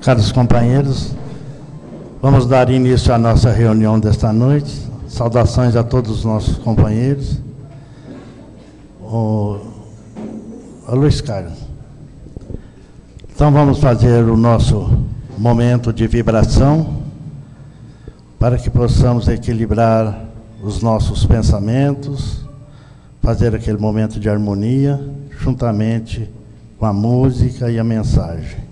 Caros companheiros, vamos dar início à nossa reunião desta noite. Saudações a todos os nossos companheiros. Ô Luiz Carlos. Então vamos fazer o nosso momento de vibração para que possamos equilibrar os nossos pensamentos, fazer aquele momento de harmonia, juntamente com a música e a mensagem.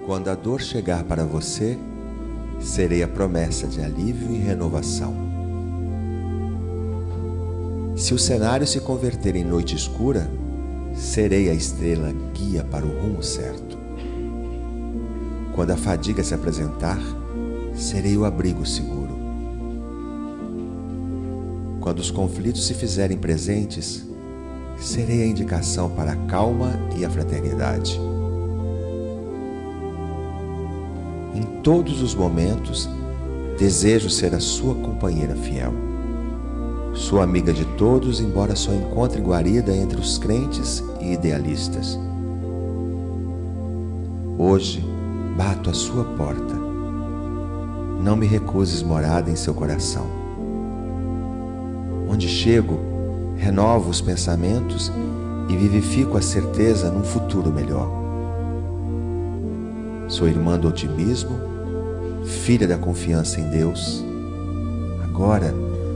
Quando a dor chegar para você, serei a promessa de alívio e renovação. Se o cenário se converter em noite escura, serei a estrela guia para o rumo certo. Quando a fadiga se apresentar, serei o abrigo seguro. Quando os conflitos se fizerem presentes, serei a indicação para a calma e a fraternidade. Em todos os momentos, desejo ser a sua companheira fiel. Sua amiga de todos, embora só encontre guarida entre os crentes e idealistas. Hoje, bato à sua porta. Não me recuses morada em seu coração. Onde chego, renovo os pensamentos e vivifico a certeza num futuro melhor. Sou irmã do otimismo, filha da confiança em Deus. Agora,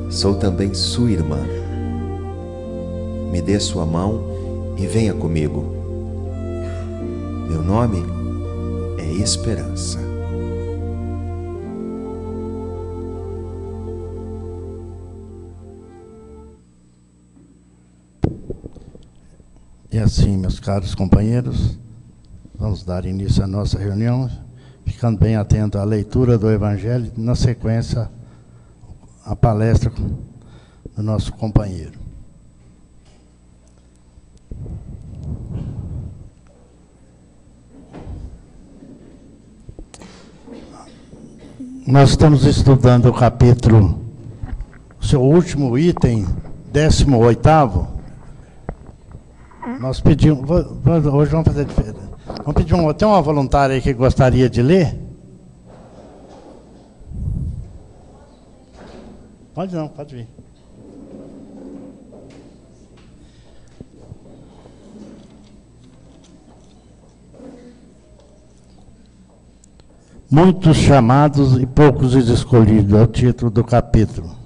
sou também sua irmã. Me dê sua mão e venha comigo. Meu nome é Esperança. E assim, meus caros companheiros, vamos dar início à nossa reunião, ficando bem atento à leitura do Evangelho, na sequência, a palestra do nosso companheiro. Nós estamos estudando o capítulo, seu último item, 18º. Nós pedimos, hoje vamos fazer diferente. Vamos pedir tem uma voluntária aí que gostaria de ler? Pode não, pode vir. Muitos chamados e poucos escolhidos, é o título do capítulo.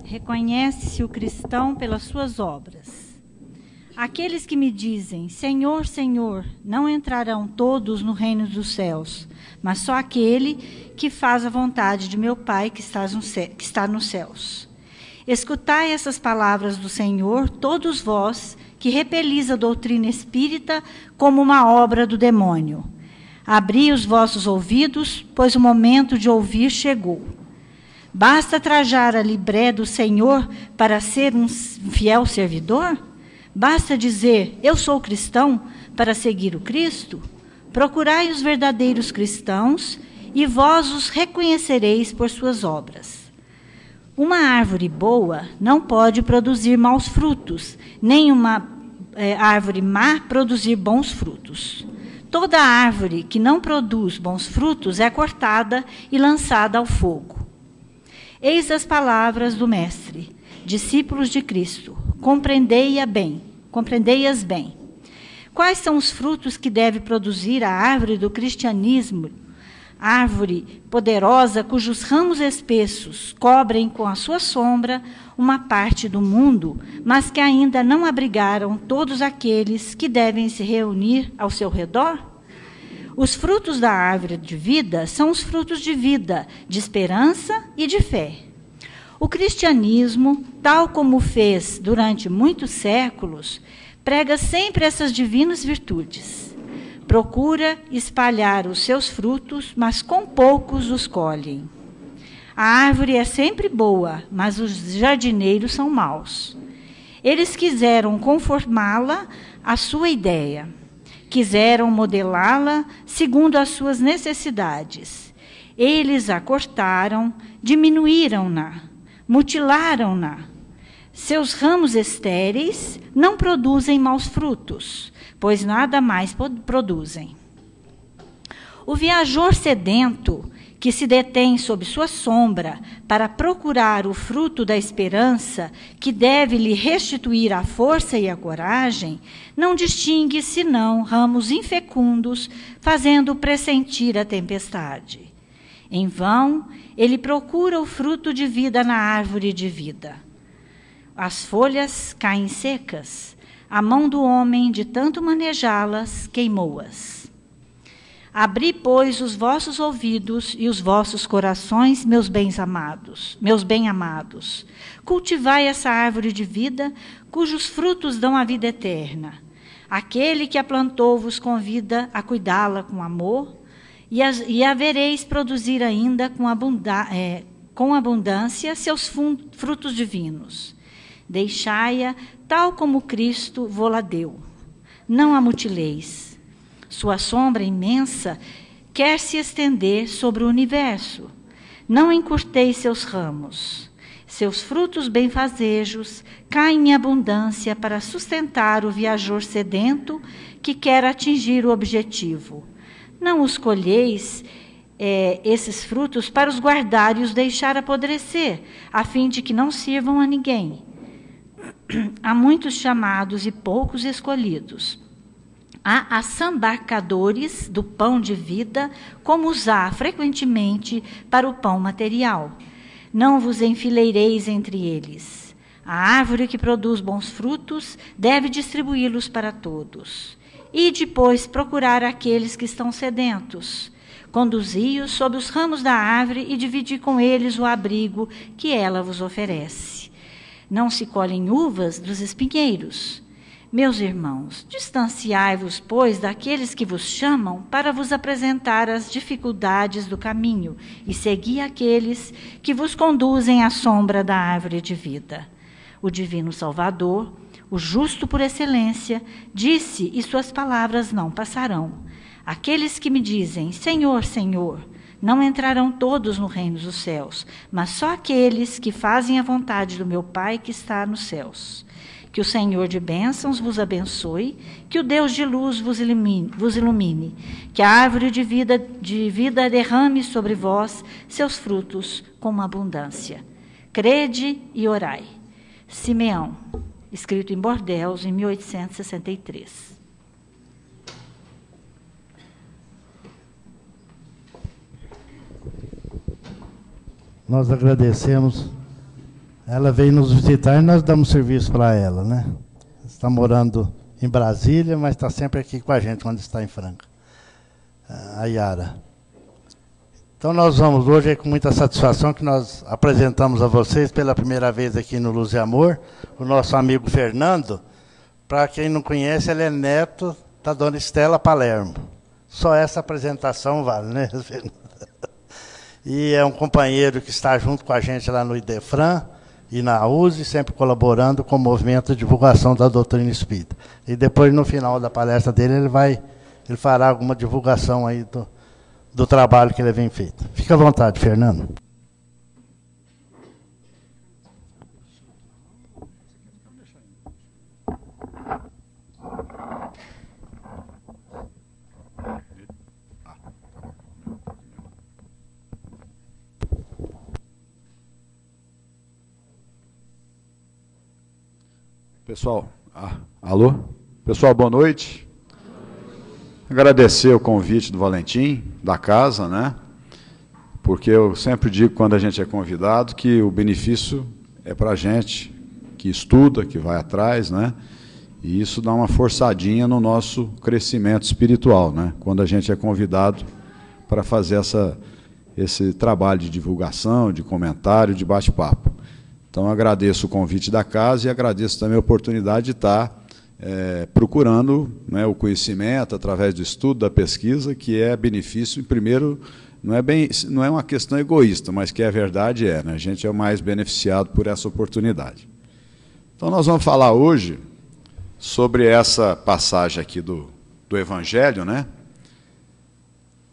Reconhece-se o cristão pelas suas obras. Aqueles que me dizem, Senhor, Senhor, não entrarão todos no reino dos céus, mas só aquele que faz a vontade de meu Pai que está nos céus. Escutai essas palavras do Senhor, todos vós que repelis a doutrina espírita como uma obra do demônio. Abri os vossos ouvidos, pois o momento de ouvir chegou. Basta trajar a libré do Senhor para ser um fiel servidor? Basta dizer, eu sou cristão, para seguir o Cristo? Procurai os verdadeiros cristãos, e vós os reconhecereis por suas obras. Uma árvore boa não pode produzir maus frutos, nem uma árvore má produzir bons frutos. Toda árvore que não produz bons frutos é cortada e lançada ao fogo. Eis as palavras do Mestre, discípulos de Cristo, compreendei-as bem. Quais são os frutos que deve produzir a árvore do cristianismo, árvore poderosa cujos ramos espessos cobrem com a sua sombra uma parte do mundo, mas que ainda não abrigaram todos aqueles que devem se reunir ao seu redor? Os frutos da árvore de vida são os frutos de vida, de esperança e de fé. O cristianismo, tal como fez durante muitos séculos, prega sempre essas divinas virtudes. Procura espalhar os seus frutos, mas com poucos os colhem. A árvore é sempre boa, mas os jardineiros são maus. Eles quiseram conformá-la à sua ideia. quiseram modelá-la segundo as suas necessidades. Eles a cortaram, diminuíram-na, mutilaram-na. Seus ramos estéreis não produzem maus frutos, pois nada mais produzem. O viajor sedento, que se detém sob sua sombra para procurar o fruto da esperança que deve lhe restituir a força e a coragem, não distingue senão ramos infecundos, fazendo pressentir a tempestade. Em vão, ele procura o fruto de vida na árvore de vida. As folhas caem secas, a mão do homem, de tanto manejá-las, queimou-as. Abri, pois, os vossos ouvidos e os vossos corações, meus bem-amados. Cultivai essa árvore de vida, cujos frutos dão a vida eterna. Aquele que a plantou vos convida a cuidá-la com amor, e a vereis produzir ainda com abundância seus frutos divinos. Deixai-a tal como Cristo vô-la deu. Não a mutileis. Sua sombra imensa quer se estender sobre o universo. Não encurteis seus ramos. Seus frutos benfazejos caem em abundância para sustentar o viajor sedento que quer atingir o objetivo. Não os colheis, esses frutos, para os guardar e os deixar apodrecer, a fim de que não sirvam a ninguém. Há muitos chamados e poucos escolhidos. Há assambarcadores do pão de vida, como os há frequentemente para o pão material. Não vos enfileireis entre eles. A árvore que produz bons frutos deve distribuí-los para todos. E depois procurar aqueles que estão sedentos. Conduzi-os sob os ramos da árvore e dividi com eles o abrigo que ela vos oferece. Não se colhem uvas dos espinheiros. Meus irmãos, distanciai-vos, pois, daqueles que vos chamam para vos apresentar as dificuldades do caminho e segui aqueles que vos conduzem à sombra da árvore de vida. O divino Salvador, o justo por excelência, disse, e suas palavras não passarão. Aqueles que me dizem, Senhor, Senhor, não entrarão todos no reino dos céus, mas só aqueles que fazem a vontade do meu Pai que está nos céus. Que o Senhor de bênçãos vos abençoe, que o Deus de luz vos ilumine, que a árvore de vida derrame sobre vós seus frutos com abundância. Crede e orai. Simeão, escrito em Bordeaux, em 1863. Nós agradecemos. Ela veio nos visitar e nós damos serviço para ela, né? Está morando em Brasília, mas está sempre aqui com a gente quando está em Franca. A Yara. Então nós vamos hoje, é com muita satisfação que nós apresentamos a vocês pela primeira vez aqui no Luz e Amor, o nosso amigo Fernando. Para quem não conhece, ele é neto da dona Estela Palermo. Só essa apresentação vale, né? E é um companheiro que está junto com a gente lá no Idefran e na USE, sempre colaborando com o movimento de divulgação da doutrina espírita. E depois, no final da palestra dele, ele fará alguma divulgação aí do trabalho que ele vem feito. Fique à vontade, Fernando. Pessoal, alô? Pessoal, boa noite. Agradecer o convite do Valentim, da casa, né? Porque eu sempre digo, quando a gente é convidado, que o benefício é para a gente, que estuda, que vai atrás, né? E isso dá uma forçadinha no nosso crescimento espiritual, né? Quando a gente é convidado para fazer esse trabalho de divulgação, de comentário, de bate-papo. Então, agradeço o convite da casa e agradeço também a oportunidade de estar procurando, né, o conhecimento através do estudo, da pesquisa, que é benefício, primeiro, não é uma questão egoísta, mas que a verdade é, né? A gente é o mais beneficiado por essa oportunidade. Então, nós vamos falar hoje sobre essa passagem aqui do do Evangelho, né?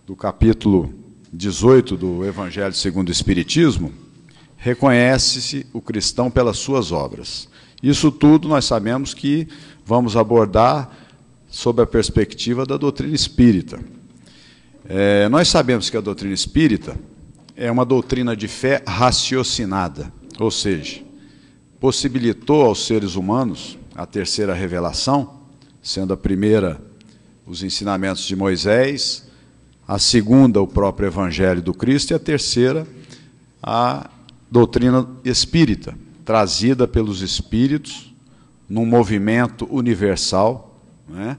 Do capítulo 18 do Evangelho segundo o Espiritismo, reconhece-se o cristão pelas suas obras. Isso tudo nós sabemos que vamos abordar sob a perspectiva da doutrina espírita. Nós sabemos que a doutrina espírita é uma doutrina de fé raciocinada, ou seja, possibilitou aos seres humanos a terceira revelação, sendo a primeira os ensinamentos de Moisés, a segunda o próprio Evangelho do Cristo e a terceira a doutrina espírita, trazida pelos espíritos num movimento universal, né,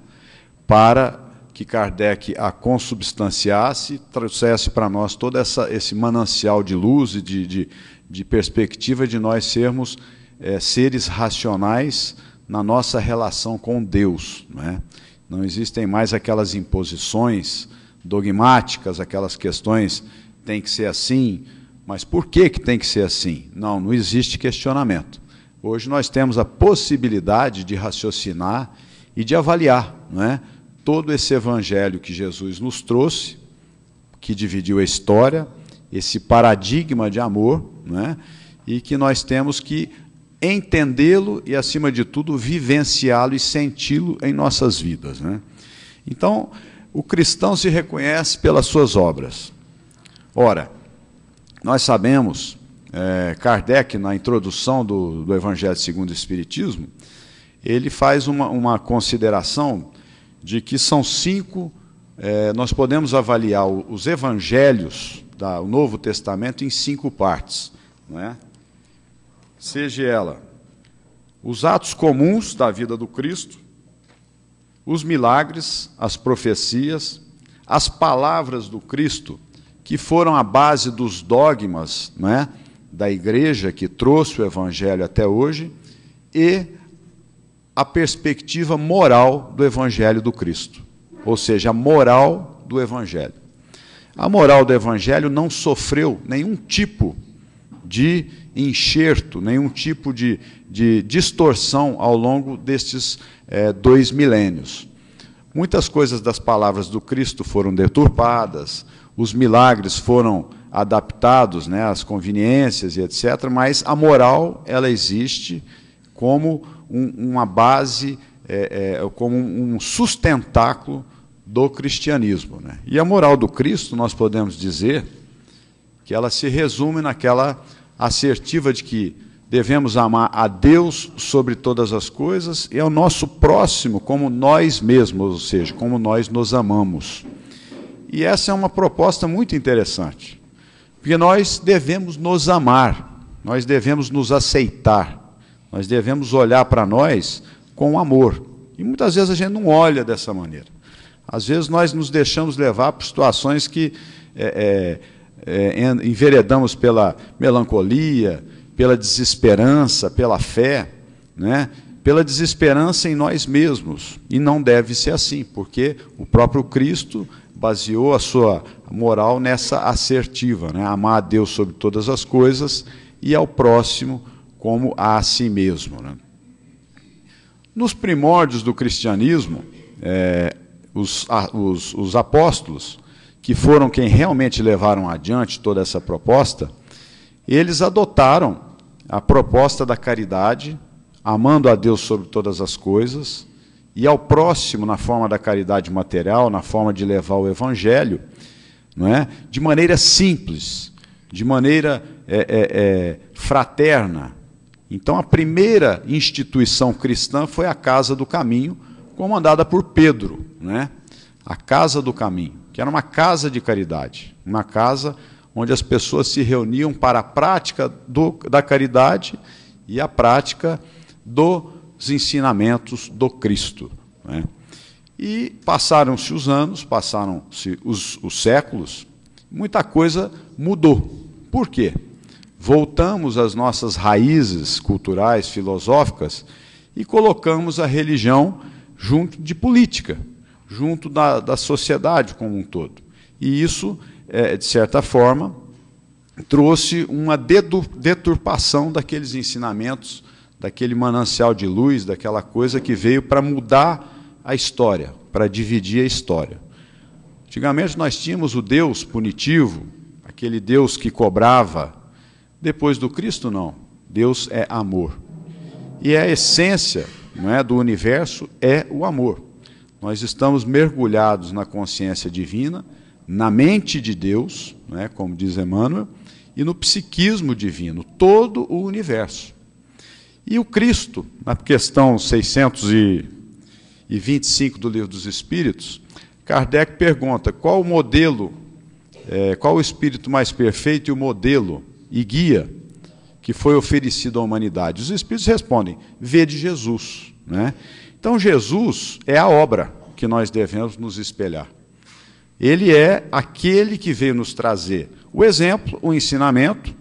para que Kardec a consubstanciasse, trouxesse para nós todo esse manancial de luz e de perspectiva de nós sermos seres racionais na nossa relação com Deus, né? Não existem mais aquelas imposições dogmáticas, aquelas questões, tem que ser assim, mas por que tem que ser assim? Não existe questionamento. Hoje nós temos a possibilidade de raciocinar e de avaliar, né, todo esse evangelho que Jesus nos trouxe, que dividiu a história, esse paradigma de amor, né, e que nós temos que entendê-lo e, acima de tudo, vivenciá-lo e senti-lo em nossas vidas, né? Então, o cristão se reconhece pelas suas obras. Ora, nós sabemos, Kardec, na introdução do Evangelho segundo o Espiritismo, ele faz uma consideração de que são 5, nós podemos avaliar os evangelhos do Novo Testamento em 5 partes, não é? Seja ela os atos comuns da vida do Cristo, os milagres, as profecias, as palavras do Cristo, que foram a base dos dogmas, não é, da igreja que trouxe o Evangelho até hoje, e a perspectiva moral do Evangelho do Cristo, ou seja, a moral do Evangelho. A moral do Evangelho não sofreu nenhum tipo de enxerto, nenhum tipo de distorção ao longo destes 2 milênios. Muitas coisas das palavras do Cristo foram deturpadas, os milagres foram adaptados, né, às conveniências e etc., mas a moral, ela existe como uma base, como um sustentáculo do cristianismo, né? E a moral do Cristo, nós podemos dizer que ela se resume naquela assertiva de que devemos amar a Deus sobre todas as coisas e ao nosso próximo como nós mesmos, ou seja, como nós nos amamos. E essa é uma proposta muito interessante, porque nós devemos nos amar, nós devemos nos aceitar, nós devemos olhar para nós com amor. E muitas vezes a gente não olha dessa maneira. Às vezes nós nos deixamos levar por situações que enveredamos pela melancolia, pela desesperança, pela fé, né? Pela desesperança em nós mesmos. E não deve ser assim, porque o próprio Cristo baseou a sua moral nessa assertiva, né? Amar a Deus sobre todas as coisas e ao próximo como a si mesmo, né? Nos primórdios do cristianismo, os apóstolos, que foram quem realmente levaram adiante toda essa proposta, eles adotaram a proposta da caridade, amando a Deus sobre todas as coisas, e ao próximo na forma da caridade material, na forma de levar o Evangelho, não é? De maneira simples, de maneira fraterna. Então, a primeira instituição cristã foi a Casa do Caminho, comandada por Pedro, né? A Casa do Caminho, que era uma casa de caridade, uma casa onde as pessoas se reuniam para a prática da caridade e a prática dos ensinamentos do Cristo, né? E passaram-se os anos, passaram-se os séculos, muita coisa mudou. Por quê? Voltamos às nossas raízes culturais, filosóficas, e colocamos a religião junto de política, junto da sociedade como um todo. E isso, de certa forma, trouxe uma deturpação daqueles ensinamentos, daquele manancial de luz, daquela coisa que veio para mudar a história, para dividir a história. Antigamente nós tínhamos o Deus punitivo, aquele Deus que cobrava. Depois do Cristo, não. Deus é amor. E a essência, não é, do universo é o amor. Nós estamos mergulhados na consciência divina, na mente de Deus, não é, como diz Emmanuel, e no psiquismo divino, todo o universo. E o Cristo, na questão 625 do Livro dos Espíritos, Kardec pergunta qual o modelo, qual o espírito mais perfeito e o modelo e guia que foi oferecido à humanidade. Os espíritos respondem, vede Jesus. Né? Então, Jesus é a obra que nós devemos nos espelhar. Ele é aquele que veio nos trazer o exemplo, o ensinamento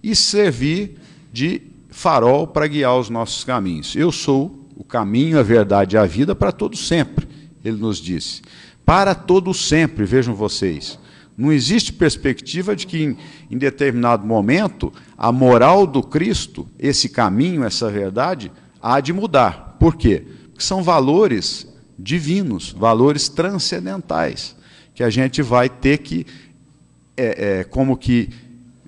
e servir de farol para guiar os nossos caminhos. Eu sou o caminho, a verdade e a vida para todo sempre, ele nos disse. Para todo sempre, vejam vocês. Não existe perspectiva de que, em determinado momento, a moral do Cristo, esse caminho, essa verdade, há de mudar. Por quê? Porque são valores divinos, valores transcendentais, que a gente vai ter que, como que,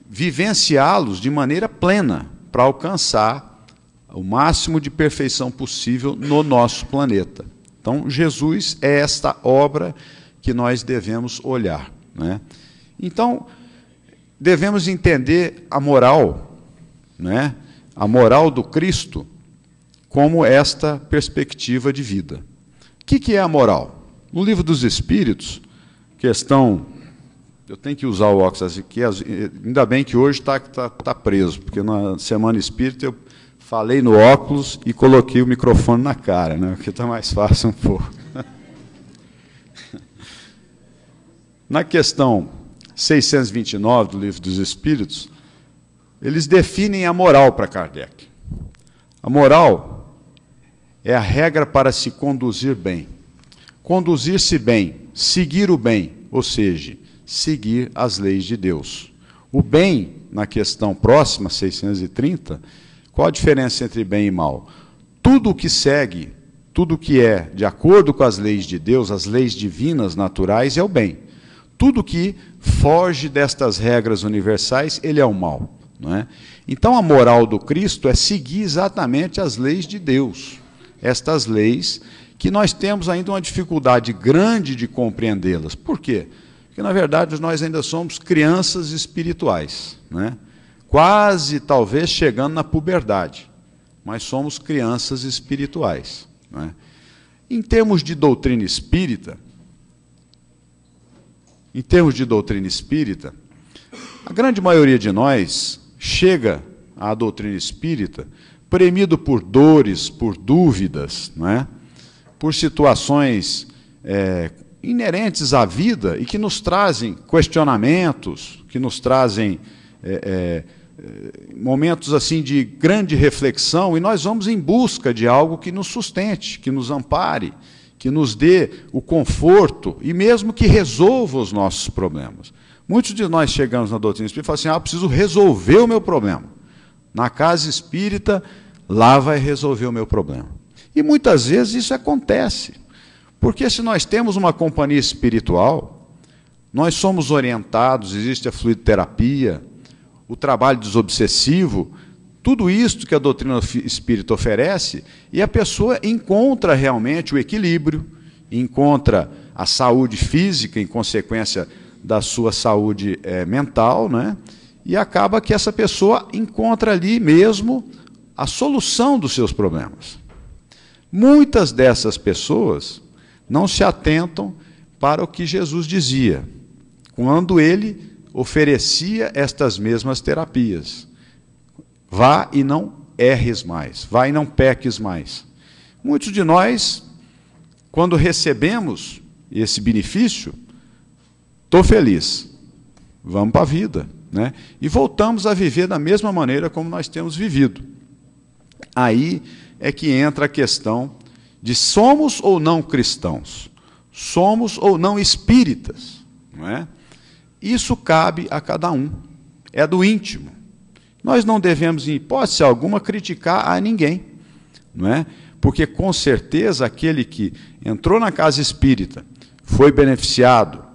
vivenciá-los de maneira plena, para alcançar o máximo de perfeição possível no nosso planeta. Então, Jesus é esta obra que nós devemos olhar. Né? Então, devemos entender a moral, né? A moral do Cristo, como esta perspectiva de vida. O que é a moral? No Livro dos Espíritos, questão... Eu tenho que usar o óculos aqui, ainda bem que hoje tá preso, porque na Semana Espírita eu falei no óculos e coloquei o microfone na cara, né? Porque está mais fácil um pouco. Na questão 629 do Livro dos Espíritos, eles definem a moral para Kardec. A moral é a regra para se conduzir bem. Conduzir-se bem, seguir o bem, ou seja, seguir as leis de Deus. O bem, na questão próxima, 630, qual a diferença entre bem e mal? Tudo o que segue, tudo o que é de acordo com as leis de Deus, as leis divinas naturais, é o bem. Tudo que foge destas regras universais, ele é o mal. Não é? Então, a moral do Cristo é seguir exatamente as leis de Deus. Estas leis que nós temos ainda uma dificuldade grande de compreendê-las. Por quê? Porque, na verdade, nós ainda somos crianças espirituais, né? Quase, talvez, chegando na puberdade, mas somos crianças espirituais. Né? Em termos de doutrina espírita, a grande maioria de nós chega à doutrina espírita premido por dores, por dúvidas, não é? Por situações inerentes à vida e que nos trazem questionamentos, que nos trazem momentos assim de grande reflexão, e nós vamos em busca de algo que nos sustente, que nos ampare, que nos dê o conforto e mesmo que resolva os nossos problemas. Muitos de nós chegamos na doutrina espírita e falamos assim, eu preciso resolver o meu problema. Na casa espírita, lá vai resolver o meu problema. E muitas vezes isso acontece. Porque se nós temos uma companhia espiritual, nós somos orientados, existe a fluidoterapia, o trabalho desobsessivo, tudo isso que a doutrina espírita oferece, e a pessoa encontra realmente o equilíbrio, encontra a saúde física em consequência da sua saúde mental, né? E acaba que essa pessoa encontra ali mesmo a solução dos seus problemas. Muitas dessas pessoas não se atentam para o que Jesus dizia, quando ele oferecia estas mesmas terapias. Vá e não erres mais, vá e não peques mais. Muitos de nós, quando recebemos esse benefício, estou feliz, vamos para a vida, né? E voltamos a viver da mesma maneira como nós temos vivido. Aí é que entra a questão de somos ou não cristãos, somos ou não espíritas, não é? Isso cabe a cada um, é do íntimo. Nós não devemos, em hipótese alguma, criticar a ninguém, não é? Porque, com certeza, aquele que entrou na casa espírita, foi beneficiado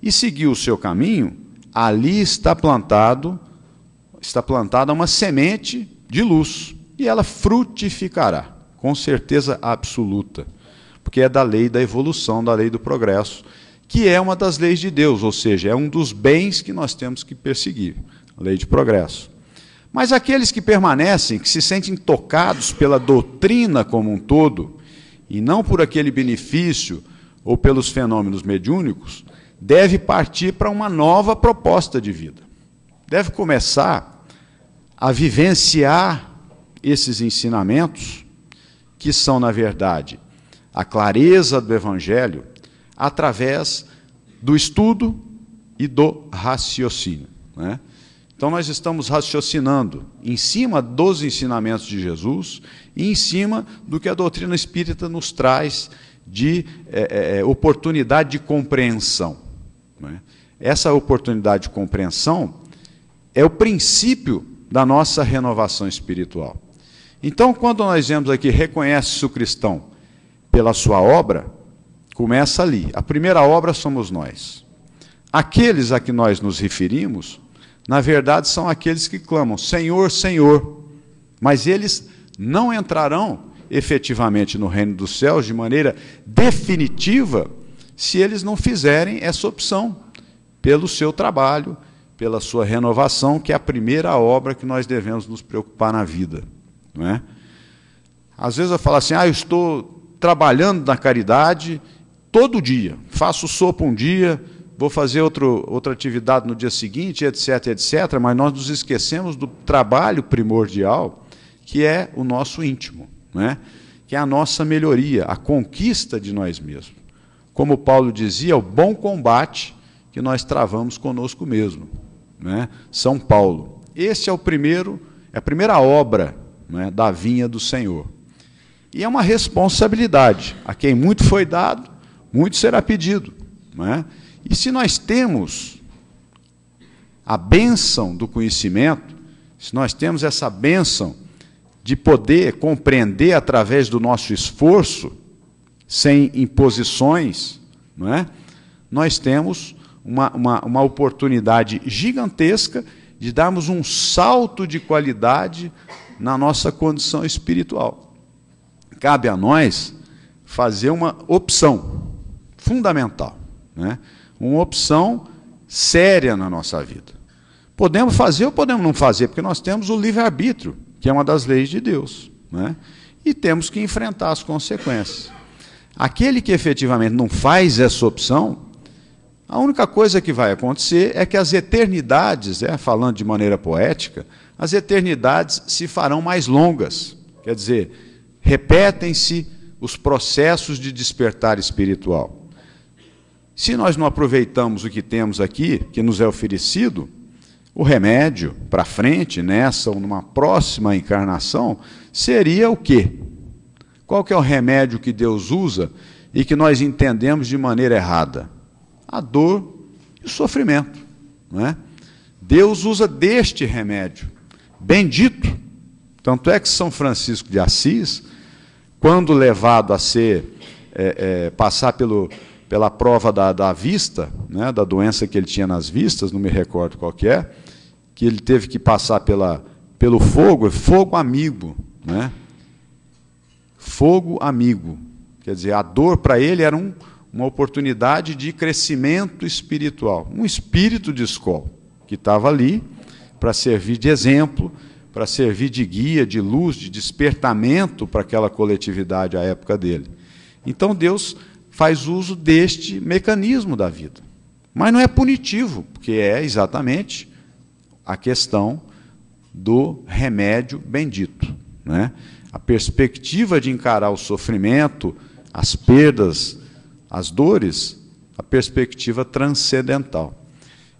e seguiu o seu caminho, ali está plantada uma semente de luz, e ela frutificará, com certeza absoluta, porque é da lei da evolução, da lei do progresso, que é uma das leis de Deus, ou seja, é um dos bens que nós temos que perseguir, a lei de progresso. Mas aqueles que permanecem, que se sentem tocados pela doutrina como um todo, e não por aquele benefício ou pelos fenômenos mediúnicos, deve partir para uma nova proposta de vida. Deve começar a vivenciar esses ensinamentos, que são, na verdade, a clareza do Evangelho, através do estudo e do raciocínio, né? Então, nós estamos raciocinando em cima dos ensinamentos de Jesus e em cima do que a doutrina espírita nos traz de oportunidade de compreensão, né? Essa oportunidade de compreensão é o princípio da nossa renovação espiritual. Então, quando nós vemos aqui, reconhece-se o cristão pela sua obra, começa ali. A primeira obra somos nós. Aqueles a que nós nos referimos, na verdade, são aqueles que clamam, Senhor, Senhor, mas eles não entrarão efetivamente no reino dos céus de maneira definitiva se eles não fizerem essa opção pelo seu trabalho, pela sua renovação, que é a primeira obra que nós devemos nos preocupar na vida, não é? Às vezes eu falo assim, eu estou trabalhando na caridade todo dia, faço sopa um dia, vou fazer outra atividade no dia seguinte, etc., etc., mas nós nos esquecemos do trabalho primordial, que é o nosso íntimo, né? Que é a nossa melhoria, a conquista de nós mesmos. Como Paulo dizia, o bom combate que nós travamos conosco mesmo, né? São Paulo. Esse é a primeira obra, né, da vinha do Senhor. E é uma responsabilidade. A quem muito foi dado, muito será pedido, né? E se nós temos a bênção do conhecimento, se nós temos essa bênção de poder compreender através do nosso esforço, sem imposições, não é? Nós temos uma oportunidade gigantesca de darmos um salto de qualidade na nossa condição espiritual. Cabe a nós fazer uma opção fundamental, né? Uma opção séria na nossa vida. Podemos fazer ou podemos não fazer, porque nós temos o livre-arbítrio, que é uma das leis de Deus, né? E temos que enfrentar as consequências. Aquele que efetivamente não faz essa opção, a única coisa que vai acontecer é que as eternidades, falando de maneira poética, as eternidades se farão mais longas. Quer dizer, repetem-se os processos de despertar espiritual. Se nós não aproveitamos o que temos aqui, que nos é oferecido, o remédio para frente, nessa ou numa próxima encarnação, seria o quê? Qual que é o remédio que Deus usa e que nós entendemos de maneira errada? A dor e o sofrimento, não é? Deus usa deste remédio, bendito. Tanto é que São Francisco de Assis, quando levado a passar pela prova da vista, né, da doença que ele tinha nas vistas, não me recordo qual que é, que ele teve que passar pelo fogo amigo, né? Fogo amigo. Quer dizer, a dor para ele era uma oportunidade de crescimento espiritual, um espírito de escola, que estava ali para servir de exemplo, para servir de guia, de luz, de despertamento para aquela coletividade à época dele. Então Deus faz uso deste mecanismo da vida. Mas não é punitivo, porque é exatamente a questão do remédio bendito, né? A perspectiva de encarar o sofrimento, as perdas, as dores, a perspectiva transcendental.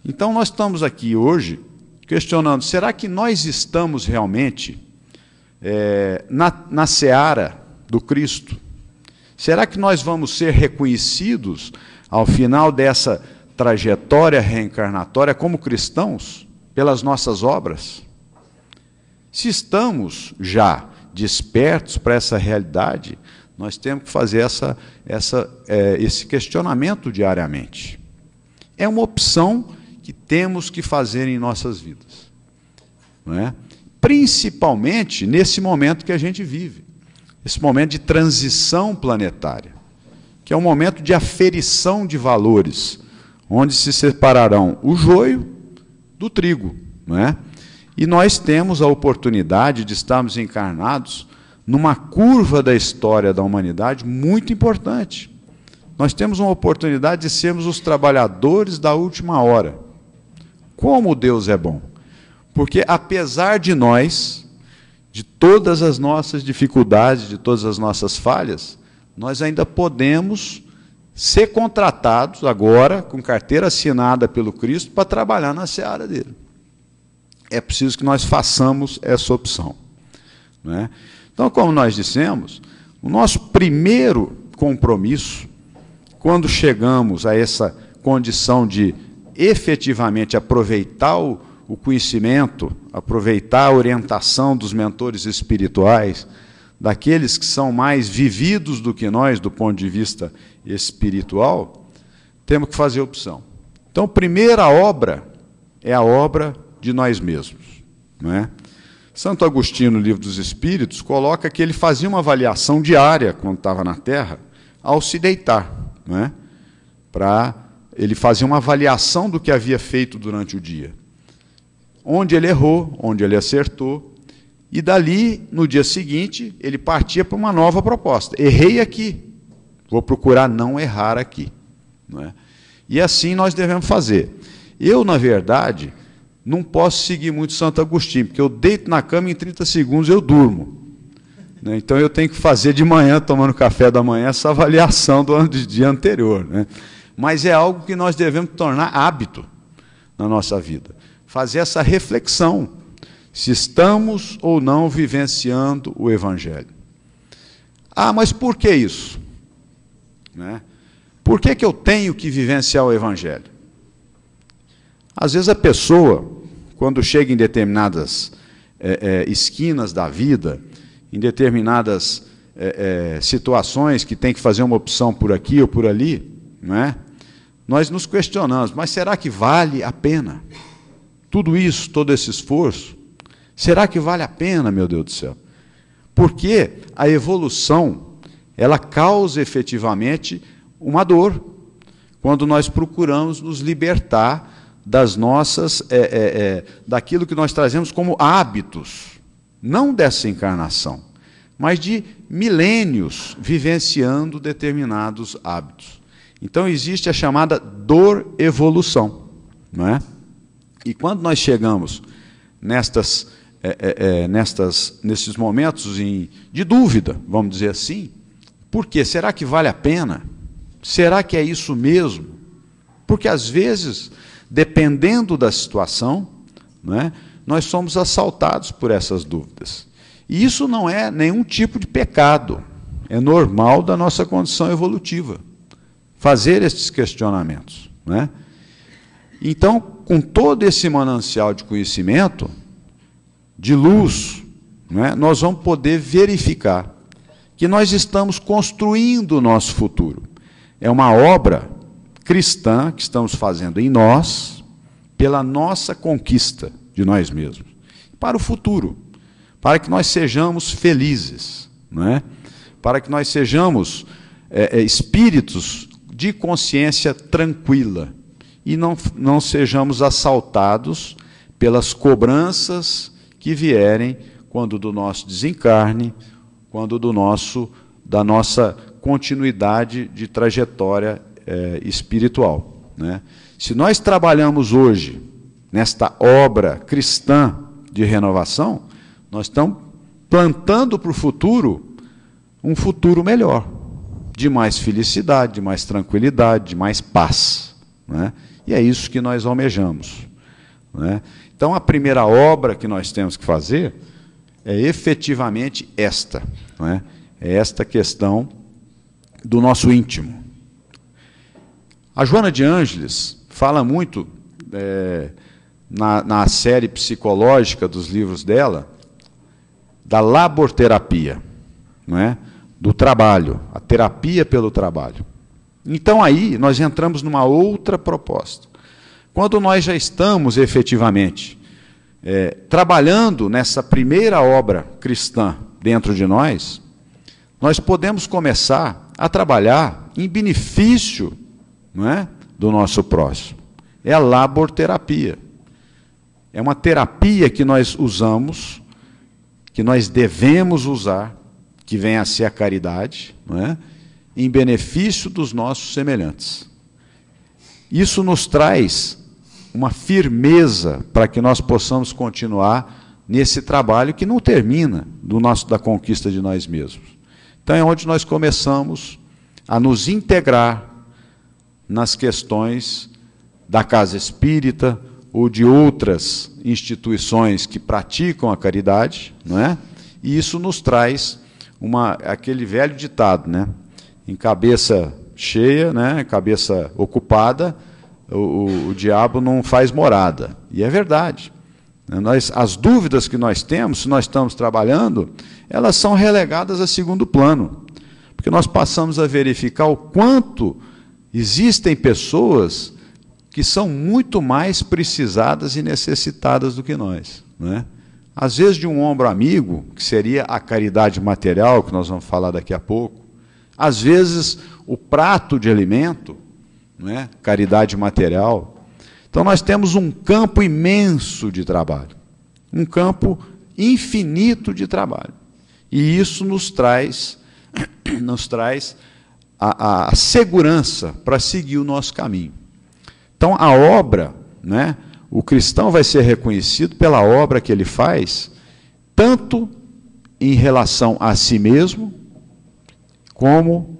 Então, nós estamos aqui hoje questionando, será que nós estamos realmente na seara do Cristo? Será que nós vamos ser reconhecidos ao final dessa trajetória reencarnatória como cristãos pelas nossas obras? Se estamos já despertos para essa realidade, nós temos que fazer esse questionamento diariamente. É uma opção que temos que fazer em nossas vidas, não é? Principalmente nesse momento que a gente vive, esse momento de transição planetária, que é um momento de aferição de valores, onde se separarão o joio do trigo, não é? E nós temos a oportunidade de estarmos encarnados numa curva da história da humanidade muito importante. Nós temos uma oportunidade de sermos os trabalhadores da última hora. Como Deus é bom! Porque, apesar de nós, de todas as nossas dificuldades, de todas as nossas falhas, nós ainda podemos ser contratados agora, com carteira assinada pelo Cristo, para trabalhar na seara dele. É preciso que nós façamos essa opção, não é? Então, como nós dissemos, o nosso primeiro compromisso, quando chegamos a essa condição de efetivamente aproveitar o conhecimento, aproveitar a orientação dos mentores espirituais, daqueles que são mais vividos do que nós, do ponto de vista espiritual, temos que fazer opção. Então, a primeira obra é a obra de nós mesmos, não é? Santo Agostinho, no Livro dos Espíritos, coloca que ele fazia uma avaliação diária, quando estava na Terra, ao se deitar, não é? Ele fazia uma avaliação do que havia feito durante o dia. Onde ele errou, onde ele acertou, e dali, no dia seguinte, ele partia para uma nova proposta. Errei aqui, vou procurar não errar aqui, não é? E assim nós devemos fazer. Eu, na verdade, não posso seguir muito Santo Agostinho, porque eu deito na cama e em 30 segundos eu durmo, né? Então eu tenho que fazer de manhã, tomando café da manhã, essa avaliação do dia anterior, né? Mas é algo que nós devemos tornar hábito na nossa vida. Fazer essa reflexão, se estamos ou não vivenciando o Evangelho. Ah, mas por que isso? Né? Por que eu tenho que vivenciar o Evangelho? Às vezes a pessoa, quando chega em determinadas esquinas da vida, em determinadas situações que tem que fazer uma opção por aqui ou por ali, não é? Nós nos questionamos, mas será que vale a pena? Tudo isso, todo esse esforço, será que vale a pena, meu Deus do céu? Porque a evolução, ela causa efetivamente uma dor, quando nós procuramos nos libertar das nossas, daquilo que nós trazemos como hábitos, não dessa encarnação, mas de milênios vivenciando determinados hábitos. Então existe a chamada dor-evolução, não é? E quando nós chegamos nesses momentos de dúvida, vamos dizer assim, por quê? Será que vale a pena? Será que é isso mesmo? Porque às vezes, dependendo da situação, não é, nós somos assaltados por essas dúvidas. E isso não é nenhum tipo de pecado, é normal da nossa condição evolutiva, fazer esses questionamentos, não é? Então, com todo esse manancial de conhecimento, de luz, não é, nós vamos poder verificar que nós estamos construindo o nosso futuro. É uma obra cristã que estamos fazendo em nós, pela nossa conquista de nós mesmos, para o futuro, para que nós sejamos felizes, não é? Para que nós sejamos espíritos de consciência tranquila e não sejamos assaltados pelas cobranças que vierem quando do nosso desencarne, quando da nossa continuidade de trajetória espiritual, né? Se nós trabalhamos hoje nesta obra cristã de renovação, nós estamos plantando para o futuro um futuro melhor, de mais felicidade, de mais tranquilidade, de mais paz, né? E é isso que nós almejamos, né? Então, a primeira obra que nós temos que fazer é efetivamente esta, né? É esta questão do nosso íntimo. A Joana de Ângeles fala muito, na série psicológica dos livros dela, da laborterapia, não é? Do trabalho, a terapia pelo trabalho. Então aí nós entramos numa outra proposta. Quando nós já estamos efetivamente trabalhando nessa primeira obra cristã dentro de nós, nós podemos começar a trabalhar em benefício, não é, do nosso próximo. É a laborterapia. É uma terapia que nós usamos, que nós devemos usar, que vem a ser a caridade, não é? Em benefício dos nossos semelhantes. Isso nos traz uma firmeza para que nós possamos continuar nesse trabalho que não termina da conquista de nós mesmos. Então é onde nós começamos a nos integrar nas questões da casa espírita ou de outras instituições que praticam a caridade, não é? E isso nos traz aquele velho ditado, né? Em cabeça cheia, né? Cabeça ocupada, o diabo não faz morada. E é verdade. As dúvidas que nós temos, se nós estamos trabalhando, elas são relegadas a segundo plano. Porque nós passamos a verificar o quanto existem pessoas que são muito mais precisadas e necessitadas do que nós, não é? Às vezes de um ombro amigo, que seria a caridade material, que nós vamos falar daqui a pouco, às vezes o prato de alimento, não é? Caridade material. Então nós temos um campo imenso de trabalho, um campo infinito de trabalho. E isso nos traz a segurança para seguir o nosso caminho. Então, a obra, né, o cristão vai ser reconhecido pela obra que ele faz, tanto em relação a si mesmo, como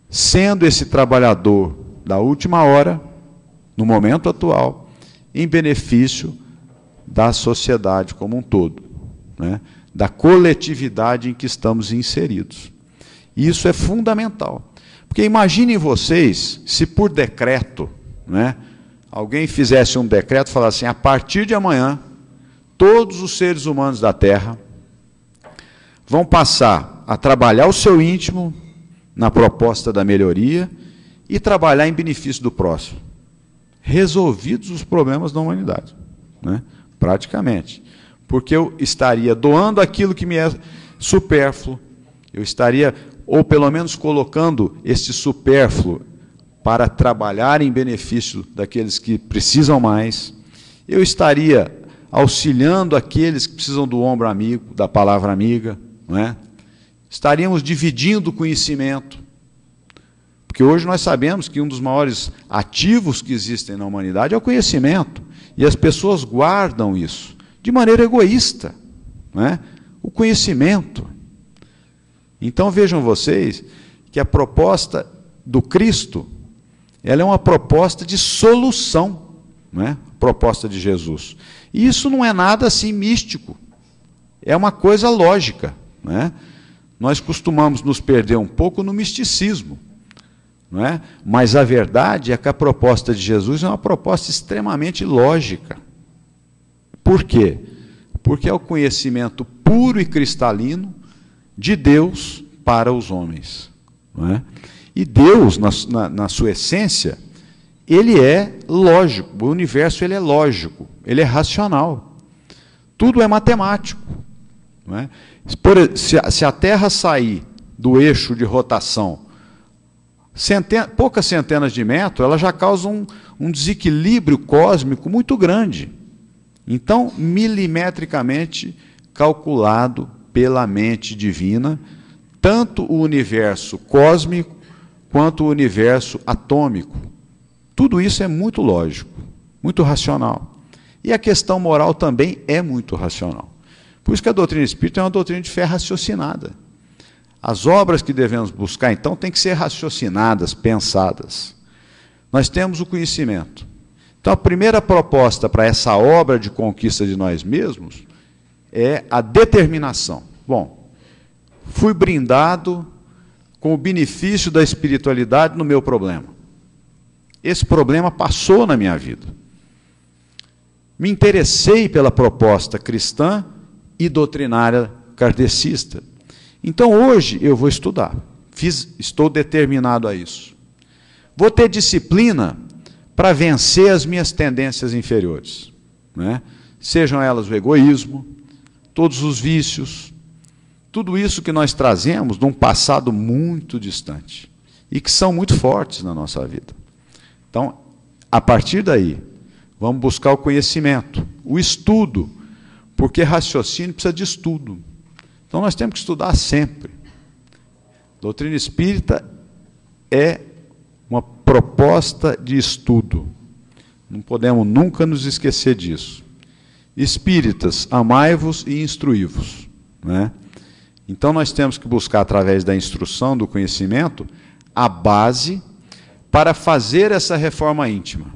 sendo esse trabalhador da última hora, no momento atual, em benefício da sociedade como um todo, né, da coletividade em que estamos inseridos. Isso é fundamental. Porque imaginem vocês, se por decreto, né, alguém fizesse um decreto e falasse assim, a partir de amanhã, todos os seres humanos da Terra vão passar a trabalhar o seu íntimo na proposta da melhoria e trabalhar em benefício do próximo. Resolvidos os problemas da humanidade, né? Praticamente. Porque eu estaria doando aquilo que me é supérfluo, eu estaria, ou pelo menos colocando esse supérfluo para trabalhar em benefício daqueles que precisam mais, eu estaria auxiliando aqueles que precisam do ombro amigo, da palavra amiga, não é? Estaríamos dividindo o conhecimento, porque hoje nós sabemos que um dos maiores ativos que existem na humanidade é o conhecimento, e as pessoas guardam isso, de maneira egoísta, não é? O conhecimento. Então vejam vocês que a proposta do Cristo, ela é uma proposta de solução, não é? Proposta de Jesus. E isso não é nada assim místico, é uma coisa lógica, não é? Nós costumamos nos perder um pouco no misticismo, não é? Mas a verdade é que a proposta de Jesus é uma proposta extremamente lógica. Por quê? Porque é o conhecimento puro e cristalino de Deus para os homens, não é? E Deus, na sua essência, ele é lógico, o universo ele é lógico, ele é racional. Tudo é matemático, não é? Se a Terra sair do eixo de rotação poucas centenas de metros, ela já causa um desequilíbrio cósmico muito grande. Então, milimetricamente calculado pela mente divina, tanto o universo cósmico quanto o universo atômico. Tudo isso é muito lógico, muito racional. E a questão moral também é muito racional. Por isso que a doutrina espírita é uma doutrina de fé raciocinada. As obras que devemos buscar, então, têm que ser raciocinadas, pensadas. Nós temos o conhecimento. Então, a primeira proposta para essa obra de conquista de nós mesmos é a determinação. Bom, fui brindado com o benefício da espiritualidade no meu problema. Esse problema passou na minha vida. Me interessei pela proposta cristã e doutrinária kardecista. Então, hoje, eu vou estudar. Estou determinado a isso. Vou ter disciplina para vencer as minhas tendências inferiores, né? Sejam elas o egoísmo, todos os vícios, tudo isso que nós trazemos de um passado muito distante e que são muito fortes na nossa vida. Então, a partir daí, vamos buscar o conhecimento, o estudo, porque raciocínio precisa de estudo. Então, nós temos que estudar sempre. Doutrina espírita é uma proposta de estudo. Não podemos nunca nos esquecer disso. Espíritas, amai-vos e instruí-vos, né? Então, nós temos que buscar, através da instrução, do conhecimento, a base para fazer essa reforma íntima,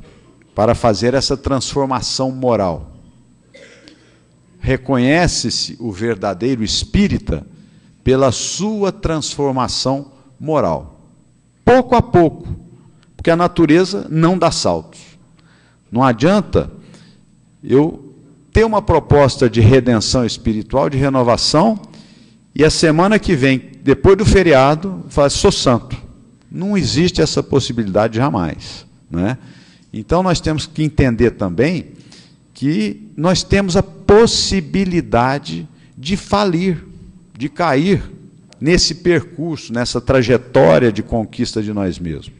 para fazer essa transformação moral. Reconhece-se o verdadeiro espírita pela sua transformação moral. Pouco a pouco, porque a natureza não dá saltos. Não adianta eu ter uma proposta de redenção espiritual, de renovação, e a semana que vem, depois do feriado, falar, sou santo. Não existe essa possibilidade jamais, né? Então, nós temos que entender também que nós temos a possibilidade de falir, de cair nesse percurso, nessa trajetória de conquista de nós mesmos.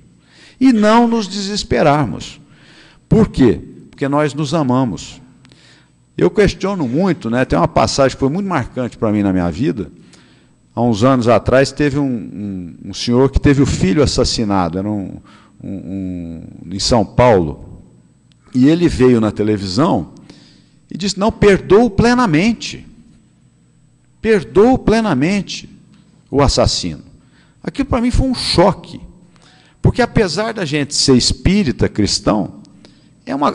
E não nos desesperarmos. Por quê? Porque nós nos amamos. Eu questiono muito, né? Tem uma passagem que foi muito marcante para mim na minha vida. Há uns anos atrás, teve um senhor que teve o filho assassinado, era em São Paulo, e ele veio na televisão e disse, não, perdoo plenamente o assassino. Aquilo para mim foi um choque, porque apesar da gente ser espírita, cristão,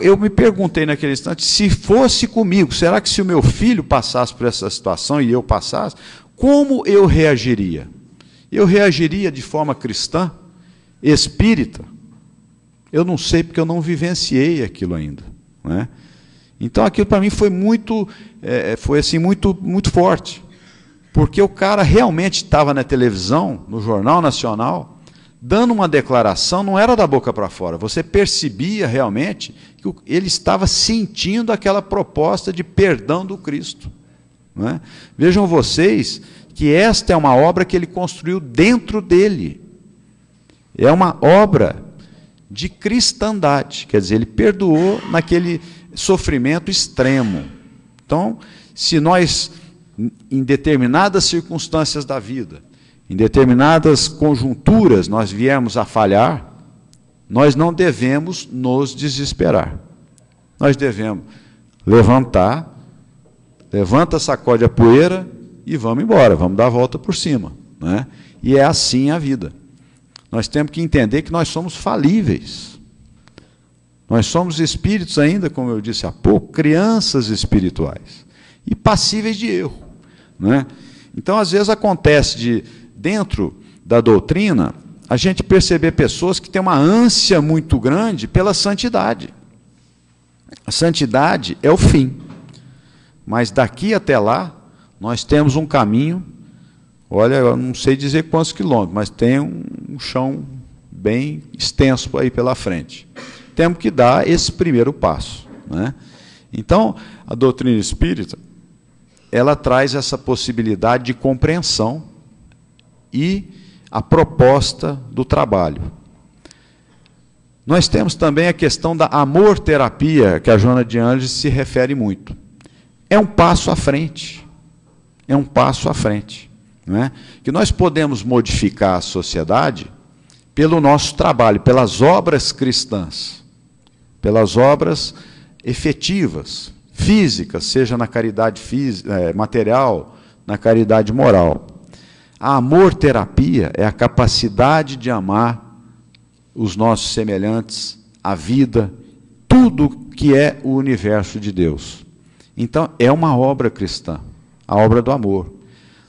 eu me perguntei naquele instante, se fosse comigo, será que se o meu filho passasse por essa situação e eu passasse, como eu reagiria? Eu reagiria de forma cristã, espírita? Eu não sei, porque eu não vivenciei aquilo ainda, né? Então, aquilo para mim foi muito forte, porque o cara realmente estava na televisão, no Jornal Nacional, dando uma declaração, não era da boca para fora, você percebia realmente que ele estava sentindo aquela proposta de perdão do Cristo. Não é? Vejam vocês que esta é uma obra que ele construiu dentro dele. É uma obra de cristandade, quer dizer, ele perdoou naquele sofrimento extremo. Então, se nós, em determinadas circunstâncias da vida, em determinadas conjunturas, nós viermos a falhar, nós não devemos nos desesperar. Nós devemos levantar, levanta, sacode a poeira e vamos embora, vamos dar a volta por cima, né? E é assim a vida. Nós temos que entender que nós somos falíveis. Nós somos espíritos ainda, como eu disse há pouco, crianças espirituais e passíveis de erro, né? Então, às vezes acontece dentro da doutrina, a gente perceber pessoas que têm uma ânsia muito grande pela santidade. A santidade é o fim. Mas daqui até lá, nós temos um caminho, olha, eu não sei dizer quantos quilômetros, mas tem um chão bem extenso aí pela frente. Temos que dar esse primeiro passo, né? Então, a doutrina espírita, ela traz essa possibilidade de compreensão e a proposta do trabalho. Nós temos também a questão da amor-terapia, que a Joana de Ângeles se refere muito. É um passo à frente. É um passo à frente, não é? Que nós podemos modificar a sociedade pelo nosso trabalho, pelas obras cristãs, pelas obras efetivas, físicas, seja na caridade material, na caridade moral. A amor-terapia é a capacidade de amar os nossos semelhantes, a vida, tudo que é o universo de Deus. Então, é uma obra cristã, a obra do amor.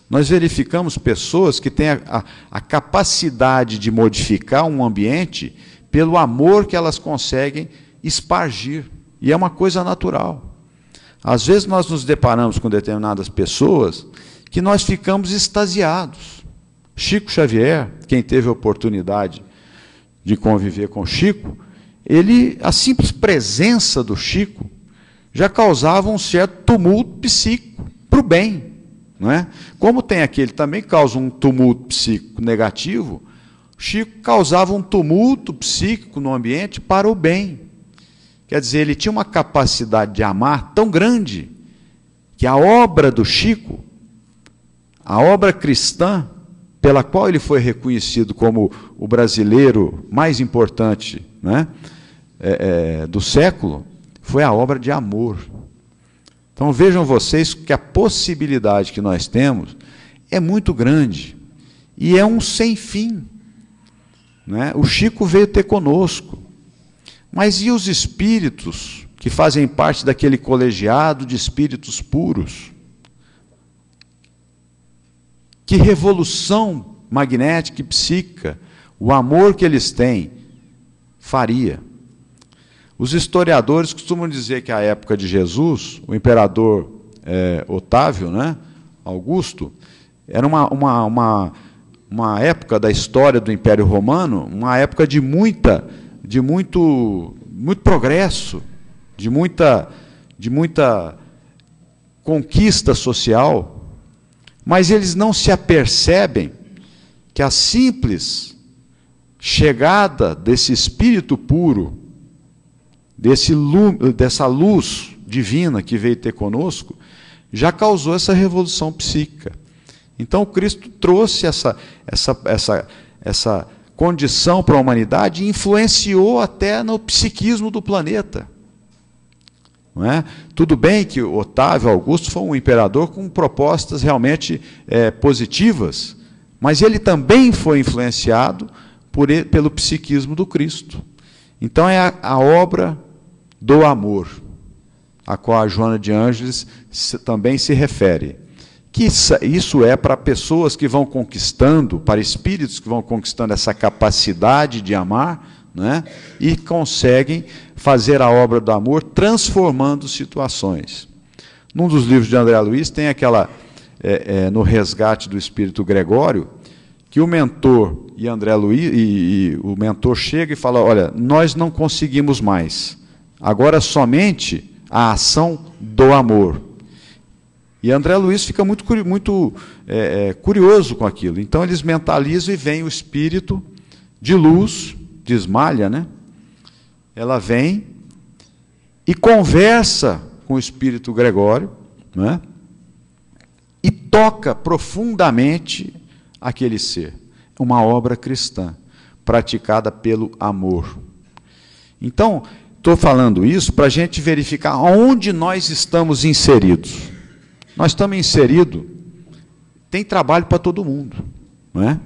Nós verificamos pessoas que têm a capacidade de modificar um ambiente pelo amor que elas conseguem espargir, e é uma coisa natural. Às vezes nós nos deparamos com determinadas pessoas que nós ficamos extasiados. Chico Xavier, quem teve a oportunidade de conviver com Chico, a simples presença do Chico já causava um certo tumulto psíquico para o bem. Não é? Como tem aquele também que causa um tumulto psíquico negativo, Chico causava um tumulto psíquico no ambiente para o bem. Quer dizer, ele tinha uma capacidade de amar tão grande que a obra do Chico, a obra cristã, pela qual ele foi reconhecido como o brasileiro mais importante, né, do século, foi a obra de amor. Então vejam vocês que a possibilidade que nós temos é muito grande e é um sem fim. Né? O Chico veio ter conosco, mas e os espíritos que fazem parte daquele colegiado de espíritos puros? Que revolução magnética e psíquica o amor que eles têm faria? Os historiadores costumam dizer que a época de Jesus, o imperador Otávio, né, Augusto, era uma época da história do Império Romano, uma época de muito progresso, de muita conquista social, mas eles não se apercebem que a simples chegada desse espírito puro, dessa luz divina que veio ter conosco, já causou essa revolução psíquica. Então, Cristo trouxe essa condição para a humanidade e influenciou até no psiquismo do planeta. Não é? Tudo bem que Otávio Augusto foi um imperador com propostas realmente positivas, mas ele também foi influenciado pelo psiquismo do Cristo. Então, é a obra do amor, a qual a Joana de Ângeles também se refere. Que isso é para pessoas que vão conquistando, para espíritos que vão conquistando essa capacidade de amar, né, e conseguem fazer a obra do amor transformando situações. Num dos livros de André Luiz tem aquela, no Resgate do Espírito Gregório, que o mentor e André Luiz, e o mentor chega e fala: olha, nós não conseguimos mais, agora somente a ação do amor. E André Luiz fica muito curioso com aquilo. Então eles mentalizam e vem o espírito de luz, de Ismalha, né? Ela vem e conversa com o espírito Gregório, né? E toca profundamente aquele ser. Uma obra cristã, praticada pelo amor. Então, estou falando isso para a gente verificar onde nós estamos inseridos. Nós estamos inseridos, tem trabalho para todo mundo, não é?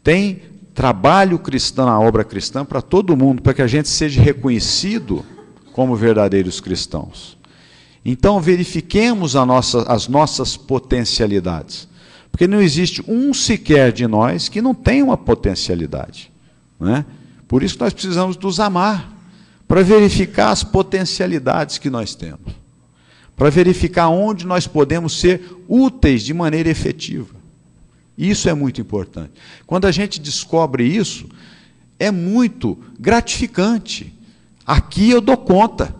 Tem trabalho cristão, na obra cristã, para todo mundo, para que a gente seja reconhecido como verdadeiros cristãos. Então, verifiquemos as nossas potencialidades, porque não existe um sequer de nós que não tenha uma potencialidade, não é? Por isso nós precisamos nos amar, para verificar as potencialidades que nós temos, para verificar onde nós podemos ser úteis de maneira efetiva. Isso é muito importante. Quando a gente descobre isso, é muito gratificante. Aqui eu dou conta.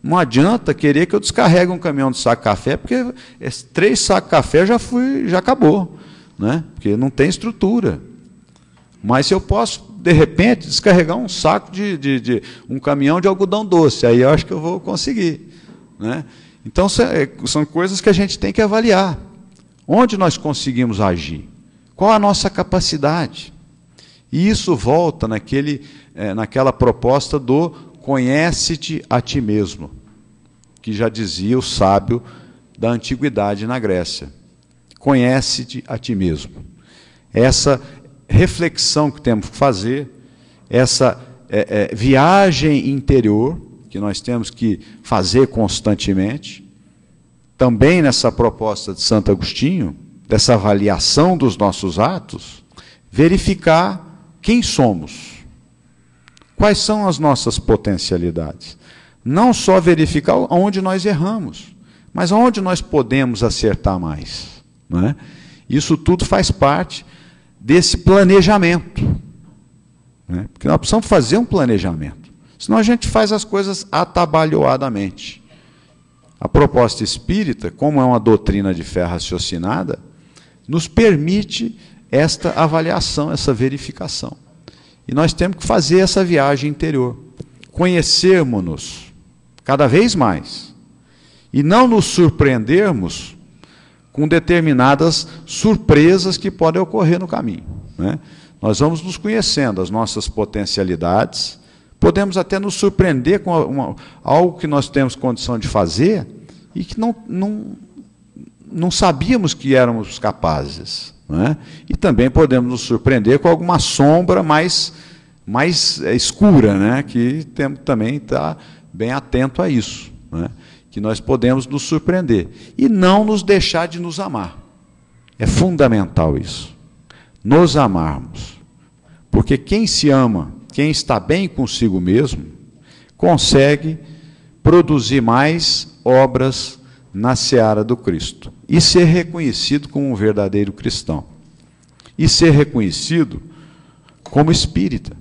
Não adianta querer que eu descarregue um caminhão de saco de café, porque 3 sacos de café já acabou, né? Porque não tem estrutura. Mas se eu posso, de repente, descarregar um saco um caminhão de algodão doce, aí eu acho que eu vou conseguir. Né? Então, são coisas que a gente tem que avaliar. Onde nós conseguimos agir? Qual a nossa capacidade? E isso volta naquela proposta do conhece-te a ti mesmo, que já dizia o sábio da antiguidade na Grécia. Conhece-te a ti mesmo. Essa reflexão que temos que fazer, essa viagem interior, que nós temos que fazer constantemente, também nessa proposta de Santo Agostinho, dessa avaliação dos nossos atos, verificar quem somos, quais são as nossas potencialidades. Não só verificar onde nós erramos, mas onde nós podemos acertar mais. não é? Isso tudo faz parte desse planejamento, né? Porque nós precisamos fazer um planejamento, senão a gente faz as coisas atabalhoadamente. A proposta espírita, como é uma doutrina de fé raciocinada, nos permite esta avaliação, essa verificação. E nós temos que fazer essa viagem interior, conhecermos-nos cada vez mais, e não nos surpreendermos com determinadas surpresas que podem ocorrer no caminho, né? Nós vamos nos conhecendo, as nossas potencialidades, podemos até nos surpreender com algo que nós temos condição de fazer e que não sabíamos que éramos capazes, né? E também podemos nos surpreender com alguma sombra mais escura, né? Que temos que também estar bem atento a isso, né? Que nós podemos nos surpreender e não nos deixar de nos amar. É fundamental isso, nos amarmos, porque quem se ama, quem está bem consigo mesmo, consegue produzir mais obras na seara do Cristo e ser reconhecido como um verdadeiro cristão e ser reconhecido como espírita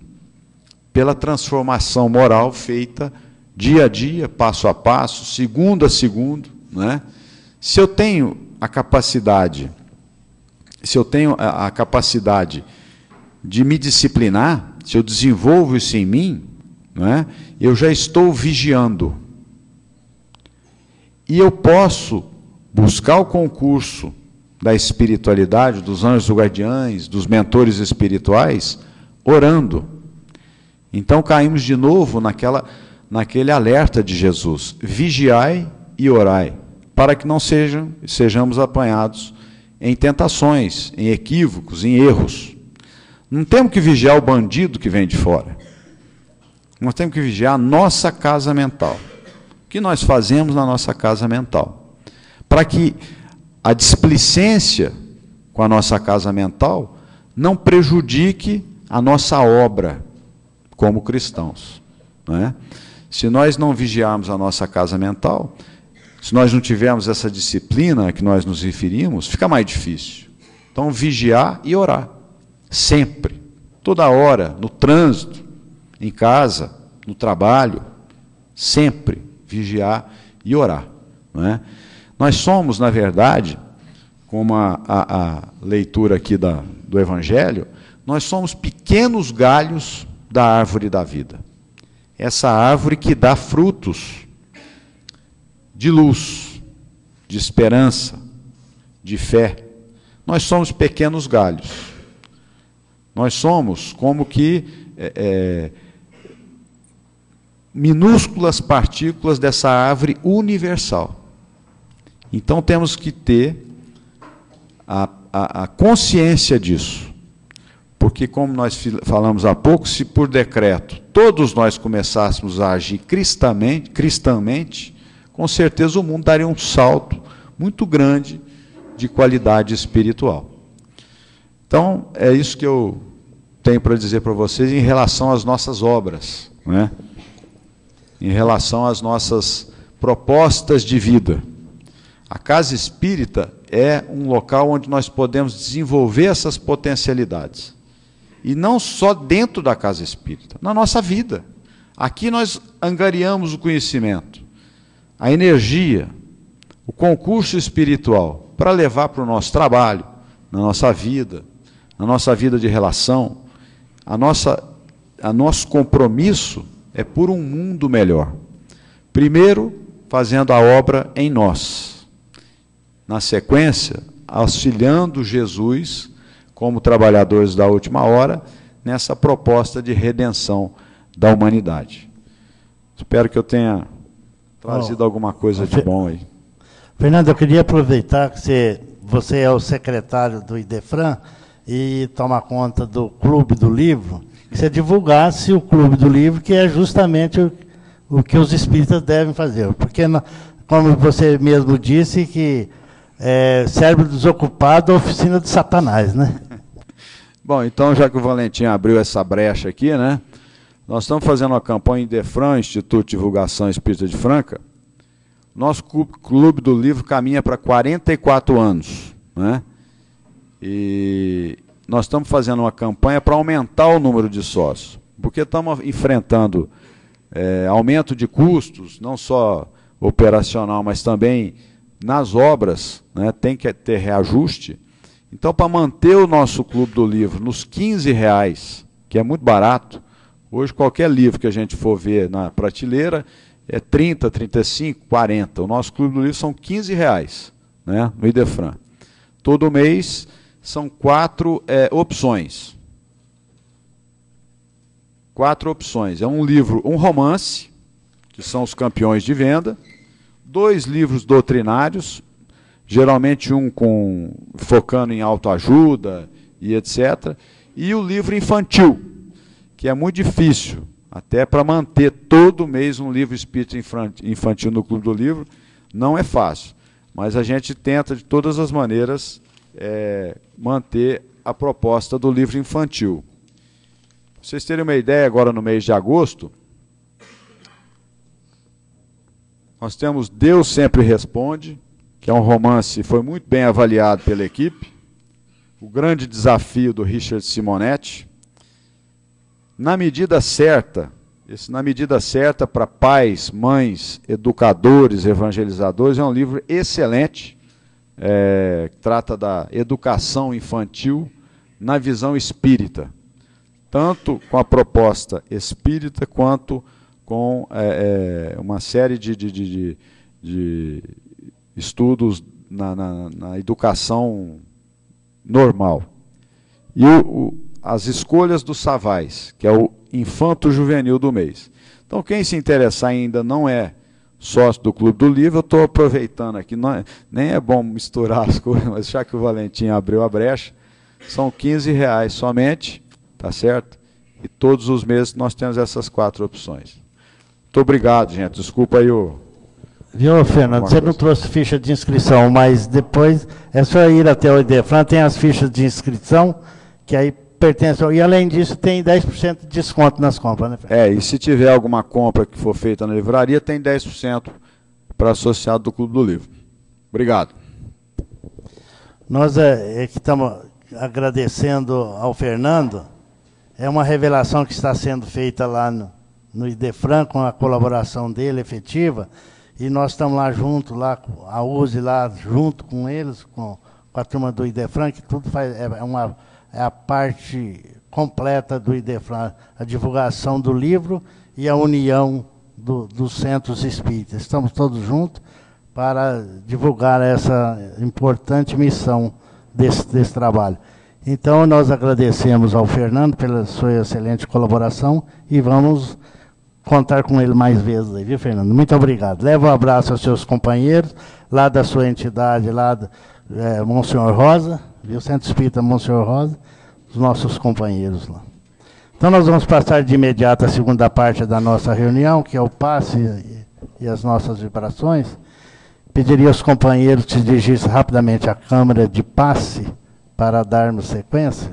pela transformação moral feita dia a dia, passo a passo, segundo a segundo, né? Se eu tenho a capacidade de me disciplinar, se eu desenvolvo isso em mim, né, eu já estou vigiando. E eu posso buscar o concurso da espiritualidade, dos anjos guardiães, dos mentores espirituais, orando. Então caímos de novo naquele alerta de Jesus: vigiai e orai, para que não sejamos apanhados em tentações, em equívocos, em erros. Não temos que vigiar o bandido que vem de fora. Nós temos que vigiar a nossa casa mental. O que nós fazemos na nossa casa mental? Para que a displicência com a nossa casa mental não prejudique a nossa obra como cristãos, não é? Se nós não vigiarmos a nossa casa mental, se nós não tivermos essa disciplina a que nós nos referimos, fica mais difícil. Então, vigiar e orar. Sempre, toda hora, no trânsito, em casa, no trabalho, sempre vigiar e orar, não é? Nós somos, na verdade, como a leitura aqui do Evangelho, nós somos pequenos galhos da árvore da vida. Essa árvore que dá frutos de luz, de esperança, de fé. Nós somos pequenos galhos. Nós somos como que minúsculas partículas dessa árvore universal. Então temos que ter a consciência disso. Porque, como nós falamos há pouco, se por decreto todos nós começássemos a agir cristamente, com certeza o mundo daria um salto muito grande de qualidade espiritual. Então, é isso que eu tenho para dizer para vocês em relação às nossas obras, né? Em relação às nossas propostas de vida. A casa espírita é um local onde nós podemos desenvolver essas potencialidades. E não só dentro da casa espírita, na nossa vida. Aqui nós angariamos o conhecimento, a energia, o concurso espiritual para levar para o nosso trabalho, na nossa vida de relação. Nosso compromisso é por um mundo melhor. Primeiro, fazendo a obra em nós. Na sequência, auxiliando Jesus, como trabalhadores da última hora, nessa proposta de redenção da humanidade. Espero que eu tenha trazido alguma coisa de bom aí. Fernando, eu queria aproveitar que você é o secretário do IDEFRAN e toma conta do Clube do Livro, que você divulgasse o Clube do Livro, que é justamente o que os espíritas devem fazer. Porque, como você mesmo disse, que cérebro desocupado é a oficina de Satanás, né? Bom, então, já que o Valentim abriu essa brecha aqui, né? Nós estamos fazendo uma campanha em IDEFRAN, Instituto de Divulgação Espírita de Franca. Nosso Clube do Livro caminha para 44 anos. né? E nós estamos fazendo uma campanha para aumentar o número de sócios, porque estamos enfrentando aumento de custos, não só operacional, mas também nas obras, né? Tem que ter reajuste. Então, para manter o nosso Clube do Livro nos R$15, que é muito barato, hoje qualquer livro que a gente for ver na prateleira é 30, 35, 40. O nosso Clube do Livro são R$15, né? No Idefran. Todo mês são 4 opções. 4 opções. É um livro, um romance, que são os campeões de venda, 2 livros doutrinários, geralmente um focando em autoajuda e etc., e o livro infantil, que é muito difícil, até para manter todo mês um livro espírita infantil no Clube do Livro, não é fácil, mas a gente tenta de todas as maneiras manter a proposta do livro infantil. Para vocês terem uma ideia, agora no mês de agosto, nós temos Deus Sempre Responde, que é um romance, foi muito bem avaliado pela equipe, O Grande Desafio, do Richard Simonetti. Na Medida Certa, Na Medida Certa para pais, mães, educadores, evangelizadores, é um livro excelente, que trata da educação infantil na visão espírita, tanto com a proposta espírita quanto com uma série de estudos na educação normal. E as escolhas dos Savais, que é o Infanto Juvenil do mês. Então, quem se interessar ainda não é sócio do Clube do Livro, eu estou aproveitando aqui, nem é bom misturar as coisas, mas já que o Valentim abriu a brecha, são R$15 somente, tá certo? E todos os meses nós temos essas 4 opções. Muito obrigado, gente. Desculpa aí o... Viu, Fernando? Você não trouxe ficha de inscrição, mas depois é só ir até o Idefran, tem as fichas de inscrição, que aí pertencem. E além disso, tem 10% de desconto nas compras, né, Fernando? E se tiver alguma compra que for feita na livraria, tem 10% para associado do Clube do Livro. Obrigado. Nós que estamos agradecendo ao Fernando. É uma revelação que está sendo feita lá no Idefran, com a colaboração dele efetiva, e nós estamos lá junto, lá, a USE lá junto com eles, com a turma do Idefran, que tudo é a parte completa do Idefran, a divulgação do livro e a união dos centros espíritas. Estamos todos juntos para divulgar essa importante missão desse trabalho. Então, nós agradecemos ao Fernando pela sua excelente colaboração e vamos contar com ele mais vezes aí, viu, Fernando? Muito obrigado. Leva um abraço aos seus companheiros, lá da sua entidade, lá do Monsenhor Rosa, viu? Centro Espírita Monsenhor Rosa, os nossos companheiros lá. Então, nós vamos passar de imediato a segunda parte da nossa reunião, que é o passe e as nossas vibrações. Pediria aos companheiros que se dirigissem rapidamente à câmara de passe, para darmos sequência.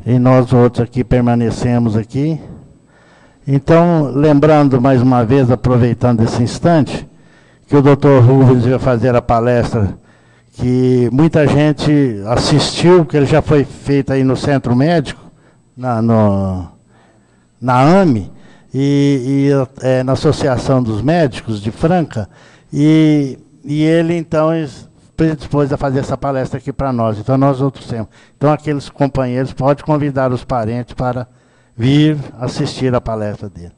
E nós outros aqui permanecemos aqui. Então, lembrando mais uma vez, aproveitando esse instante, que o Dr. Rubens vai fazer a palestra que muita gente assistiu, que ele já foi feito aí no Centro Médico, na AME, e na Associação dos Médicos de Franca, e ele, então, predispôs a fazer essa palestra aqui para nós. Então, nós outros temos. Então, aqueles companheiros podem convidar os parentes para vir assistir a palestra dele.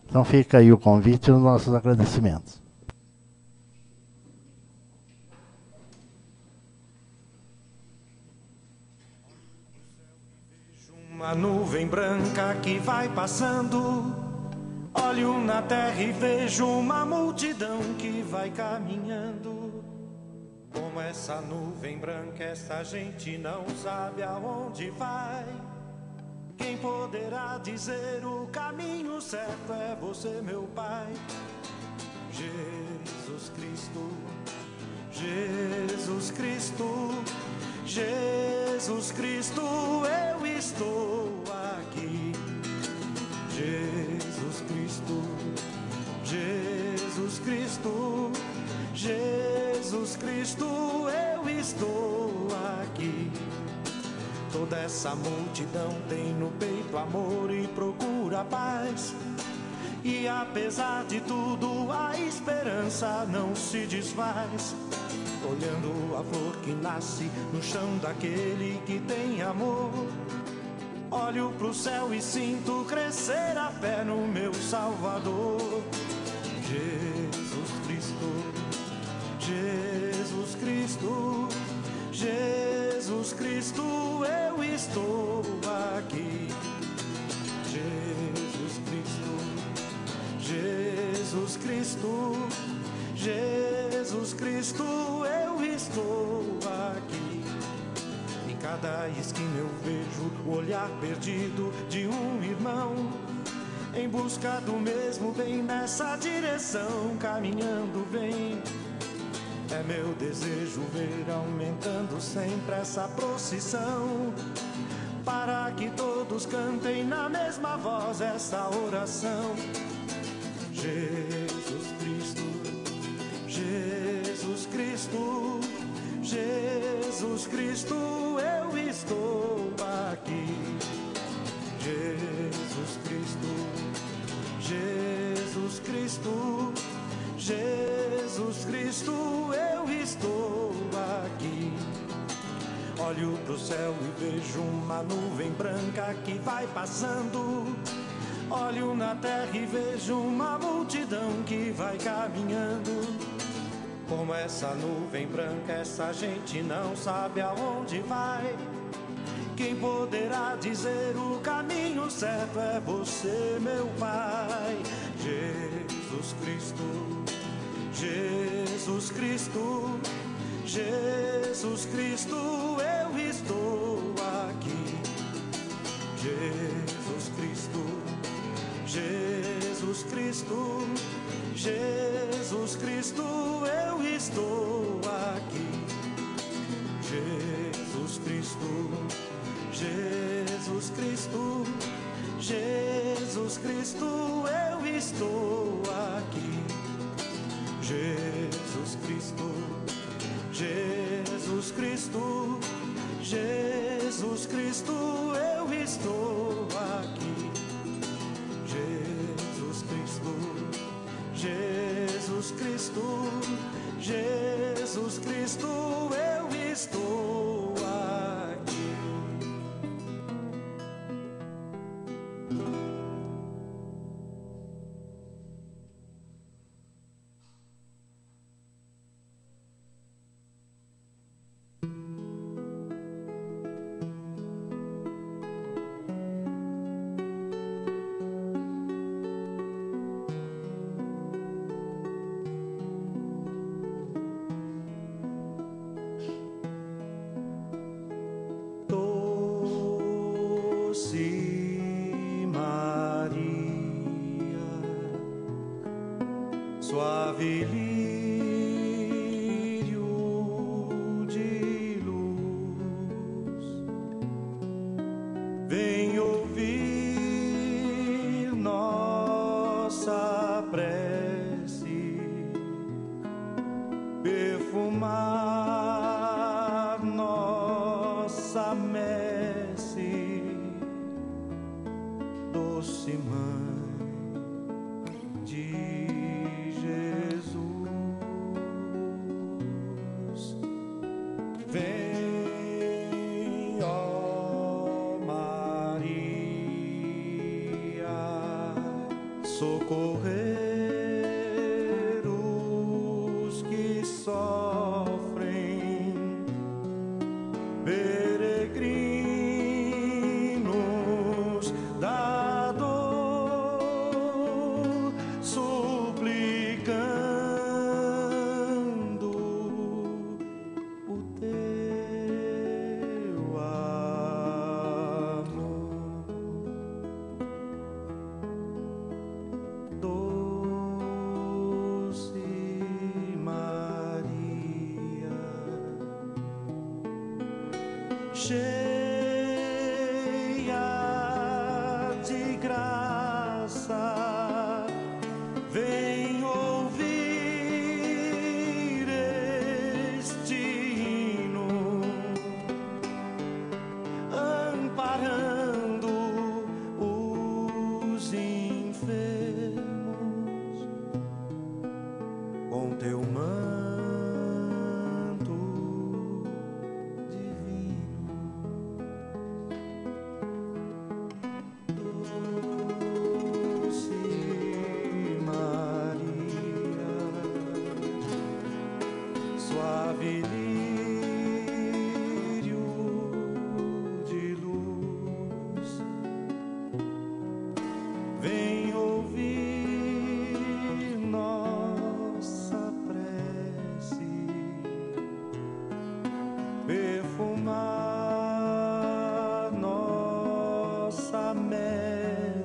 Então, fica aí o convite e os nossos agradecimentos. Uma nuvem branca que vai passando. Olho na terra e vejo uma multidão que vai caminhando. Como essa nuvem branca, essa gente não sabe aonde vai. Quem poderá dizer o caminho certo é você, meu Pai. Jesus Cristo, Jesus Cristo, Jesus Cristo, eu estou aqui. Jesus Cristo, Jesus Cristo, Cristo, eu estou aqui. Toda essa multidão tem no peito amor e procura paz. E apesar de tudo, a esperança não se desfaz. Olhando a flor que nasce no chão daquele que tem amor, olho pro céu e sinto crescer a fé no meu Salvador. Jesus Cristo, Jesus Cristo, Jesus Cristo, eu estou aqui. Jesus Cristo, Jesus Cristo, Jesus Cristo, eu estou aqui. Em cada esquina eu vejo o olhar perdido de um irmão, em busca do mesmo bem, nessa direção caminhando vem. É meu desejo ver aumentando sempre essa procissão, para que todos cantem na mesma voz essa oração. Jesus Cristo, Jesus Cristo, Jesus Cristo, eu estou aqui. Jesus Cristo, Jesus Cristo, Jesus Cristo, eu estou aqui. Olho pro céu e vejo uma nuvem branca que vai passando. Olho na terra e vejo uma multidão que vai caminhando. Como essa nuvem branca, essa gente não sabe aonde vai. Quem poderá dizer o caminho certo é você, meu Pai. Jesus Cristo, Jesus Cristo, Jesus Cristo, eu estou aqui. Jesus Cristo, Jesus Cristo, Jesus Cristo, eu estou aqui. Jesus Cristo, Jesus Cristo, Jesus Cristo, eu estou aqui. Jesus Cristo, Jesus Cristo, Jesus Cristo, eu estou aqui. Jesus Cristo, Jesus Cristo, Jesus Cristo, eu estou aqui. Suave lírio de luz, vem ouvir nossa prece, perfumar nossa messe, doce mãe de Jesus. Vem, ó Maria, socorrer os que sofrem, peregrinos da dor, suplicando o teu amor. Doce Maria, cheia de graça, vem ouvir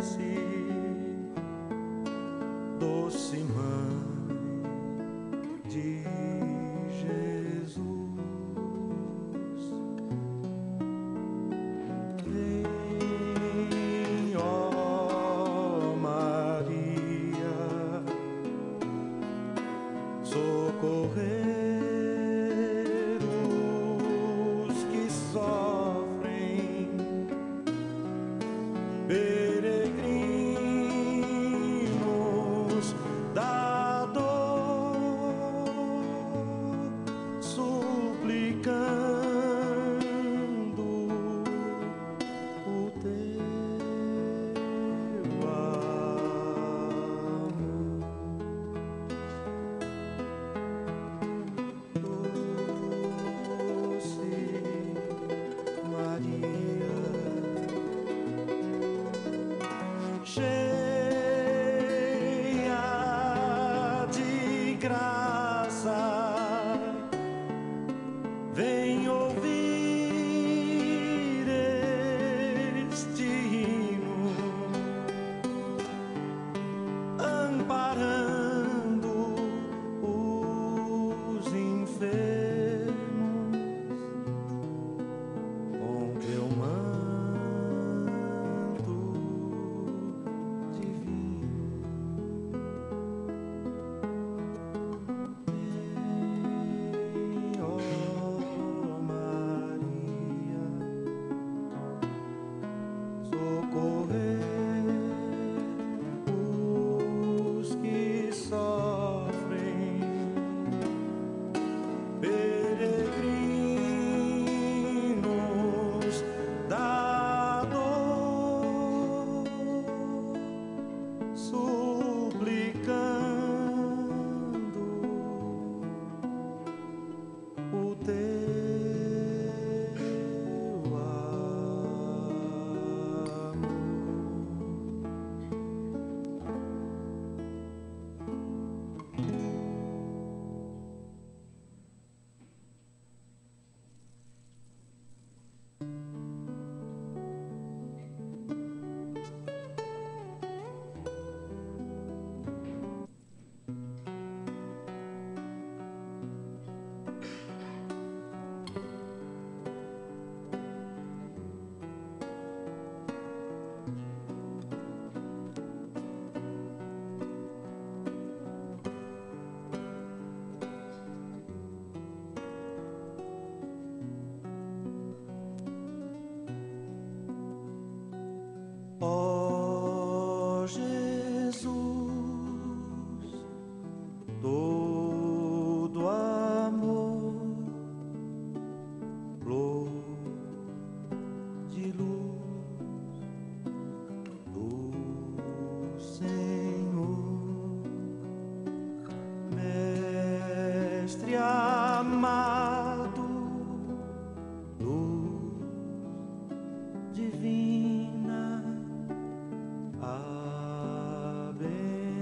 desce, doce mãe de Jesus. Vem, ó Maria, socorrer os que sofrem, peregrinos da dor, suplicando o teu amor. Doce Maria, cheia de graça, vem ouvir este hino, amparando os enfermos com teu manto divino. Vem, ó Maria, socorrer os que sofrem, peregrinos da dor, suplicando o teu amor. Ó Jesus, todo amor, flor de luz do Senhor, mestre amado, luz divina,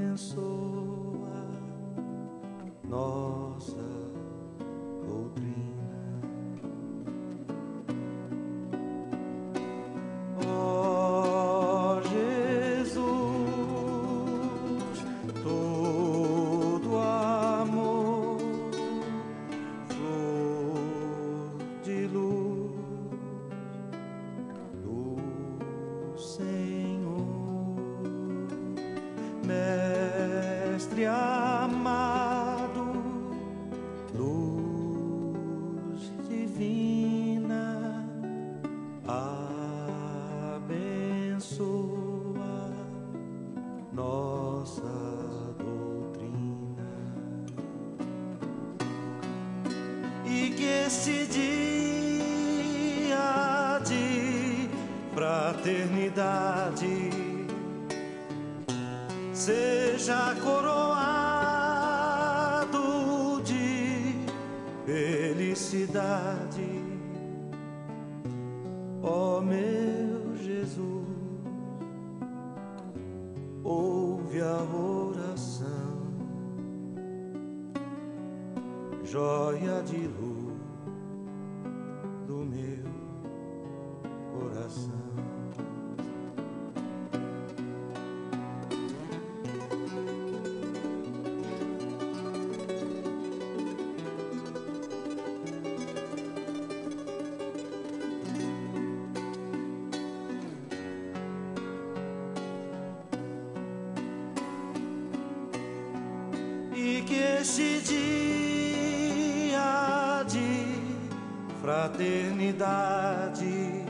abençoa nossa doutrina. Ó Jesus, todo amor, flor de luz do Senhor, mestre amado, luz divina, abençoa nossa doutrina. E que esse dia de fraternidade seja coroado de felicidade. Ó meu Jesus, ouve a oração, joia de luz do meu coração. neste dia de fraternidade,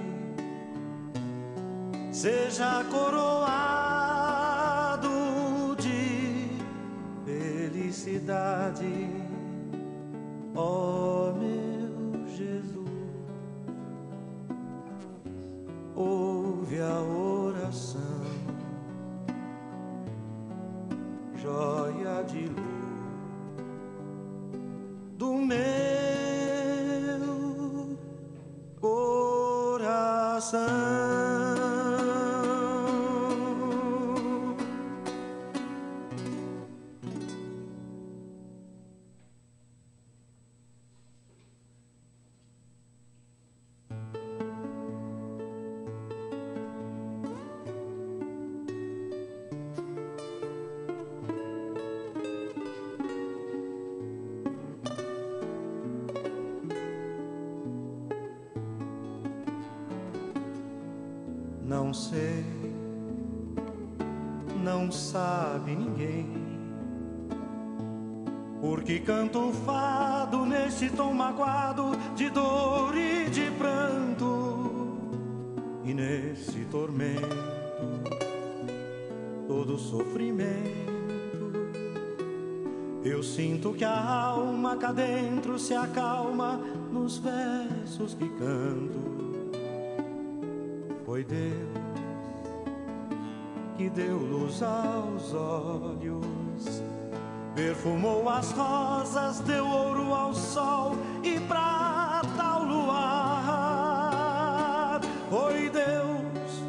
seja coroado de felicidade, ó meu Jesus. Ouve a oração, joia de luz do meu coração. Não sei, não sabe ninguém, porque canto fado neste tom magoado de dor e de pranto, e nesse tormento todo sofrimento. Eu sinto que a alma cá dentro se acalma nos versos que canto. Foi Deus que deu luz aos olhos, perfumou as rosas, deu ouro ao sol e prata ao luar. Foi Deus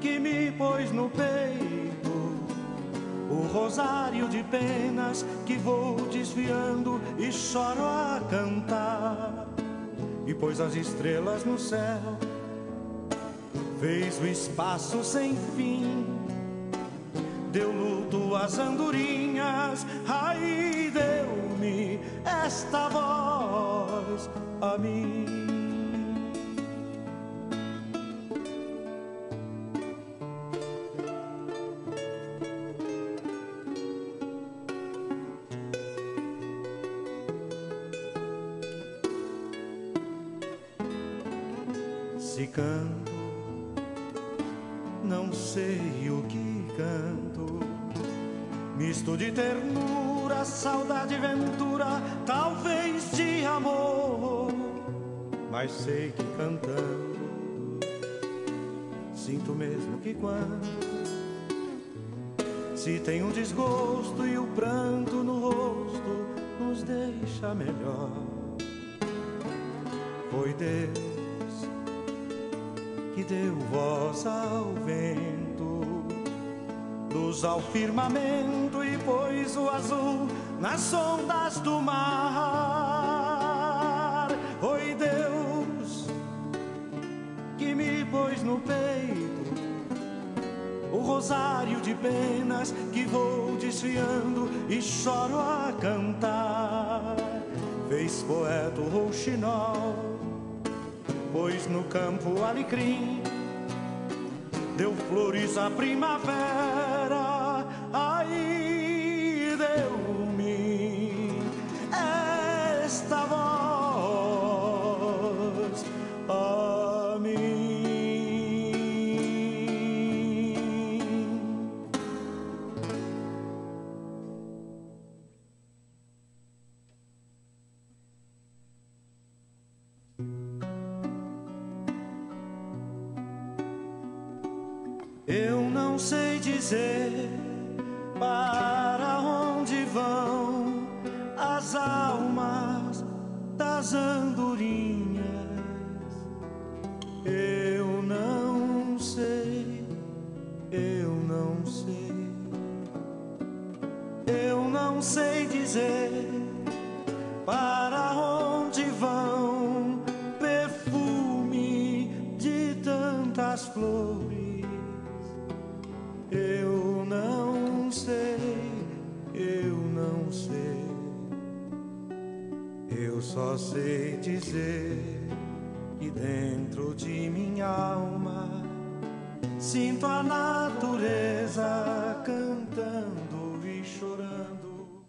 que me pôs no peito o rosário de penas que vou desviando e choro a cantar, e pôs as estrelas no céu, fez o espaço sem fim, deu luto às andorinhas, aí deu-me esta voz a mim. Se canto, não sei o que canto, misto de ternura, saudade e ventura, talvez de amor, mas sei que cantando sinto mesmo que quando se tem um desgosto e o pranto no rosto nos deixa melhor. Foi Deus que deu voz ao vento, luz ao firmamento e pôs o azul nas ondas do mar. Foi Deus que me pôs no peito o rosário de penas que vou desfiando e choro a cantar. Fez poeta o rouxinol, pôs no campo alecrim, deu flores à primavera, aí deu-me esta voz a mim. Eu não sei dizer para onde vão as almas das andorinhas. Eu não sei, eu não sei. Eu não sei dizer para onde vão perfume de tantas flores. Eu não sei, eu não sei. Eu só sei dizer que dentro de minha alma sinto a natureza cantando e chorando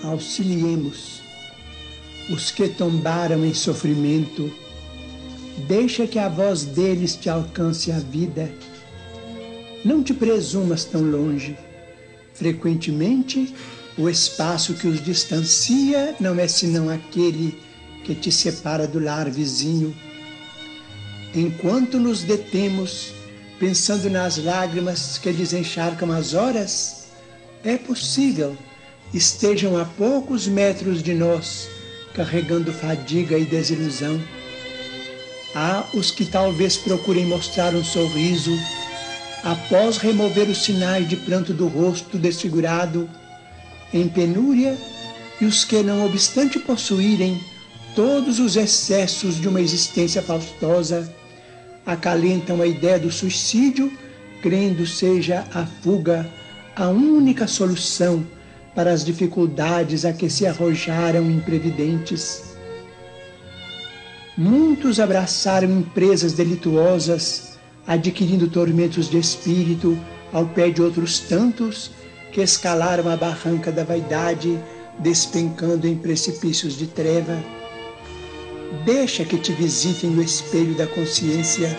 auxiliemos os que tombaram em sofrimento. Deixa que a voz deles te alcance a vida. Não te presumas tão longe. Frequentemente, o espaço que os distancia não é senão aquele que te separa do lar vizinho. Enquanto nos detemos, pensando nas lágrimas que lhes encharcam as horas, é possível estejam a poucos metros de nós, carregando fadiga e desilusão. Há os que talvez procurem mostrar um sorriso, após remover os sinais de pranto do rosto desfigurado, em penúria, e os que, não obstante possuírem todos os excessos de uma existência faustosa, acalentam a ideia do suicídio, crendo seja a fuga a única solução para as dificuldades a que se arrojaram imprevidentes. Muitos abraçaram empresas delituosas, adquirindo tormentos de espírito ao pé de outros tantos que escalaram a barranca da vaidade, despencando em precipícios de treva. Deixa que te visitem no espelho da consciência.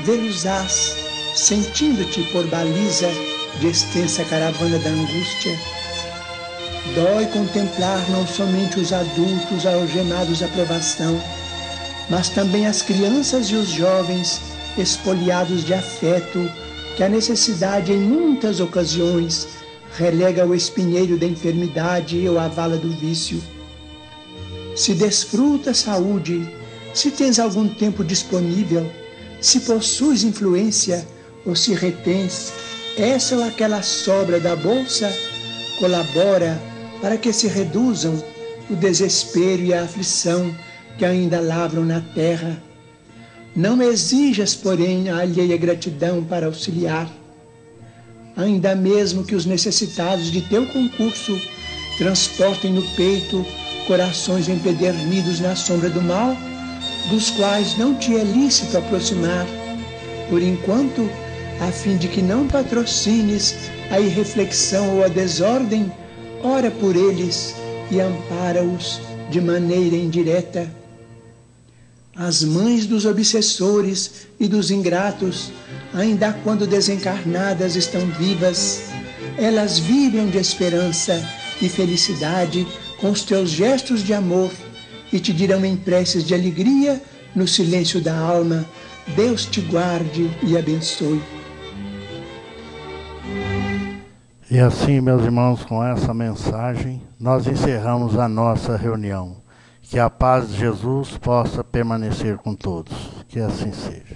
Vê-los-ás, sentindo-te por baliza de extensa caravana da angústia. Dói contemplar não somente os adultos algemados à provação, mas também as crianças e os jovens espoliados de afeto, que a necessidade em muitas ocasiões relega ao espinheiro da enfermidade ou à vala do vício. Se desfrutas saúde, se tens algum tempo disponível, se possuis influência ou se retens essa ou aquela sobra da bolsa, colabora para que se reduzam o desespero e a aflição que ainda lavram na terra. Não exijas, porém, a alheia gratidão para auxiliar. Ainda mesmo que os necessitados de teu concurso transportem no peito corações empedernidos na sombra do mal, dos quais não te é lícito aproximar, por enquanto, a fim de que não patrocines a irreflexão ou a desordem, ora por eles e ampara-os de maneira indireta. As mães dos obsessores e dos ingratos, ainda quando desencarnadas estão vivas, elas vibram de esperança e felicidade com os teus gestos de amor e te dirão em preces de alegria no silêncio da alma: Deus te guarde e abençoe. E assim, meus irmãos, com essa mensagem, nós encerramos a nossa reunião. Que a paz de Jesus possa permanecer com todos. Que assim seja.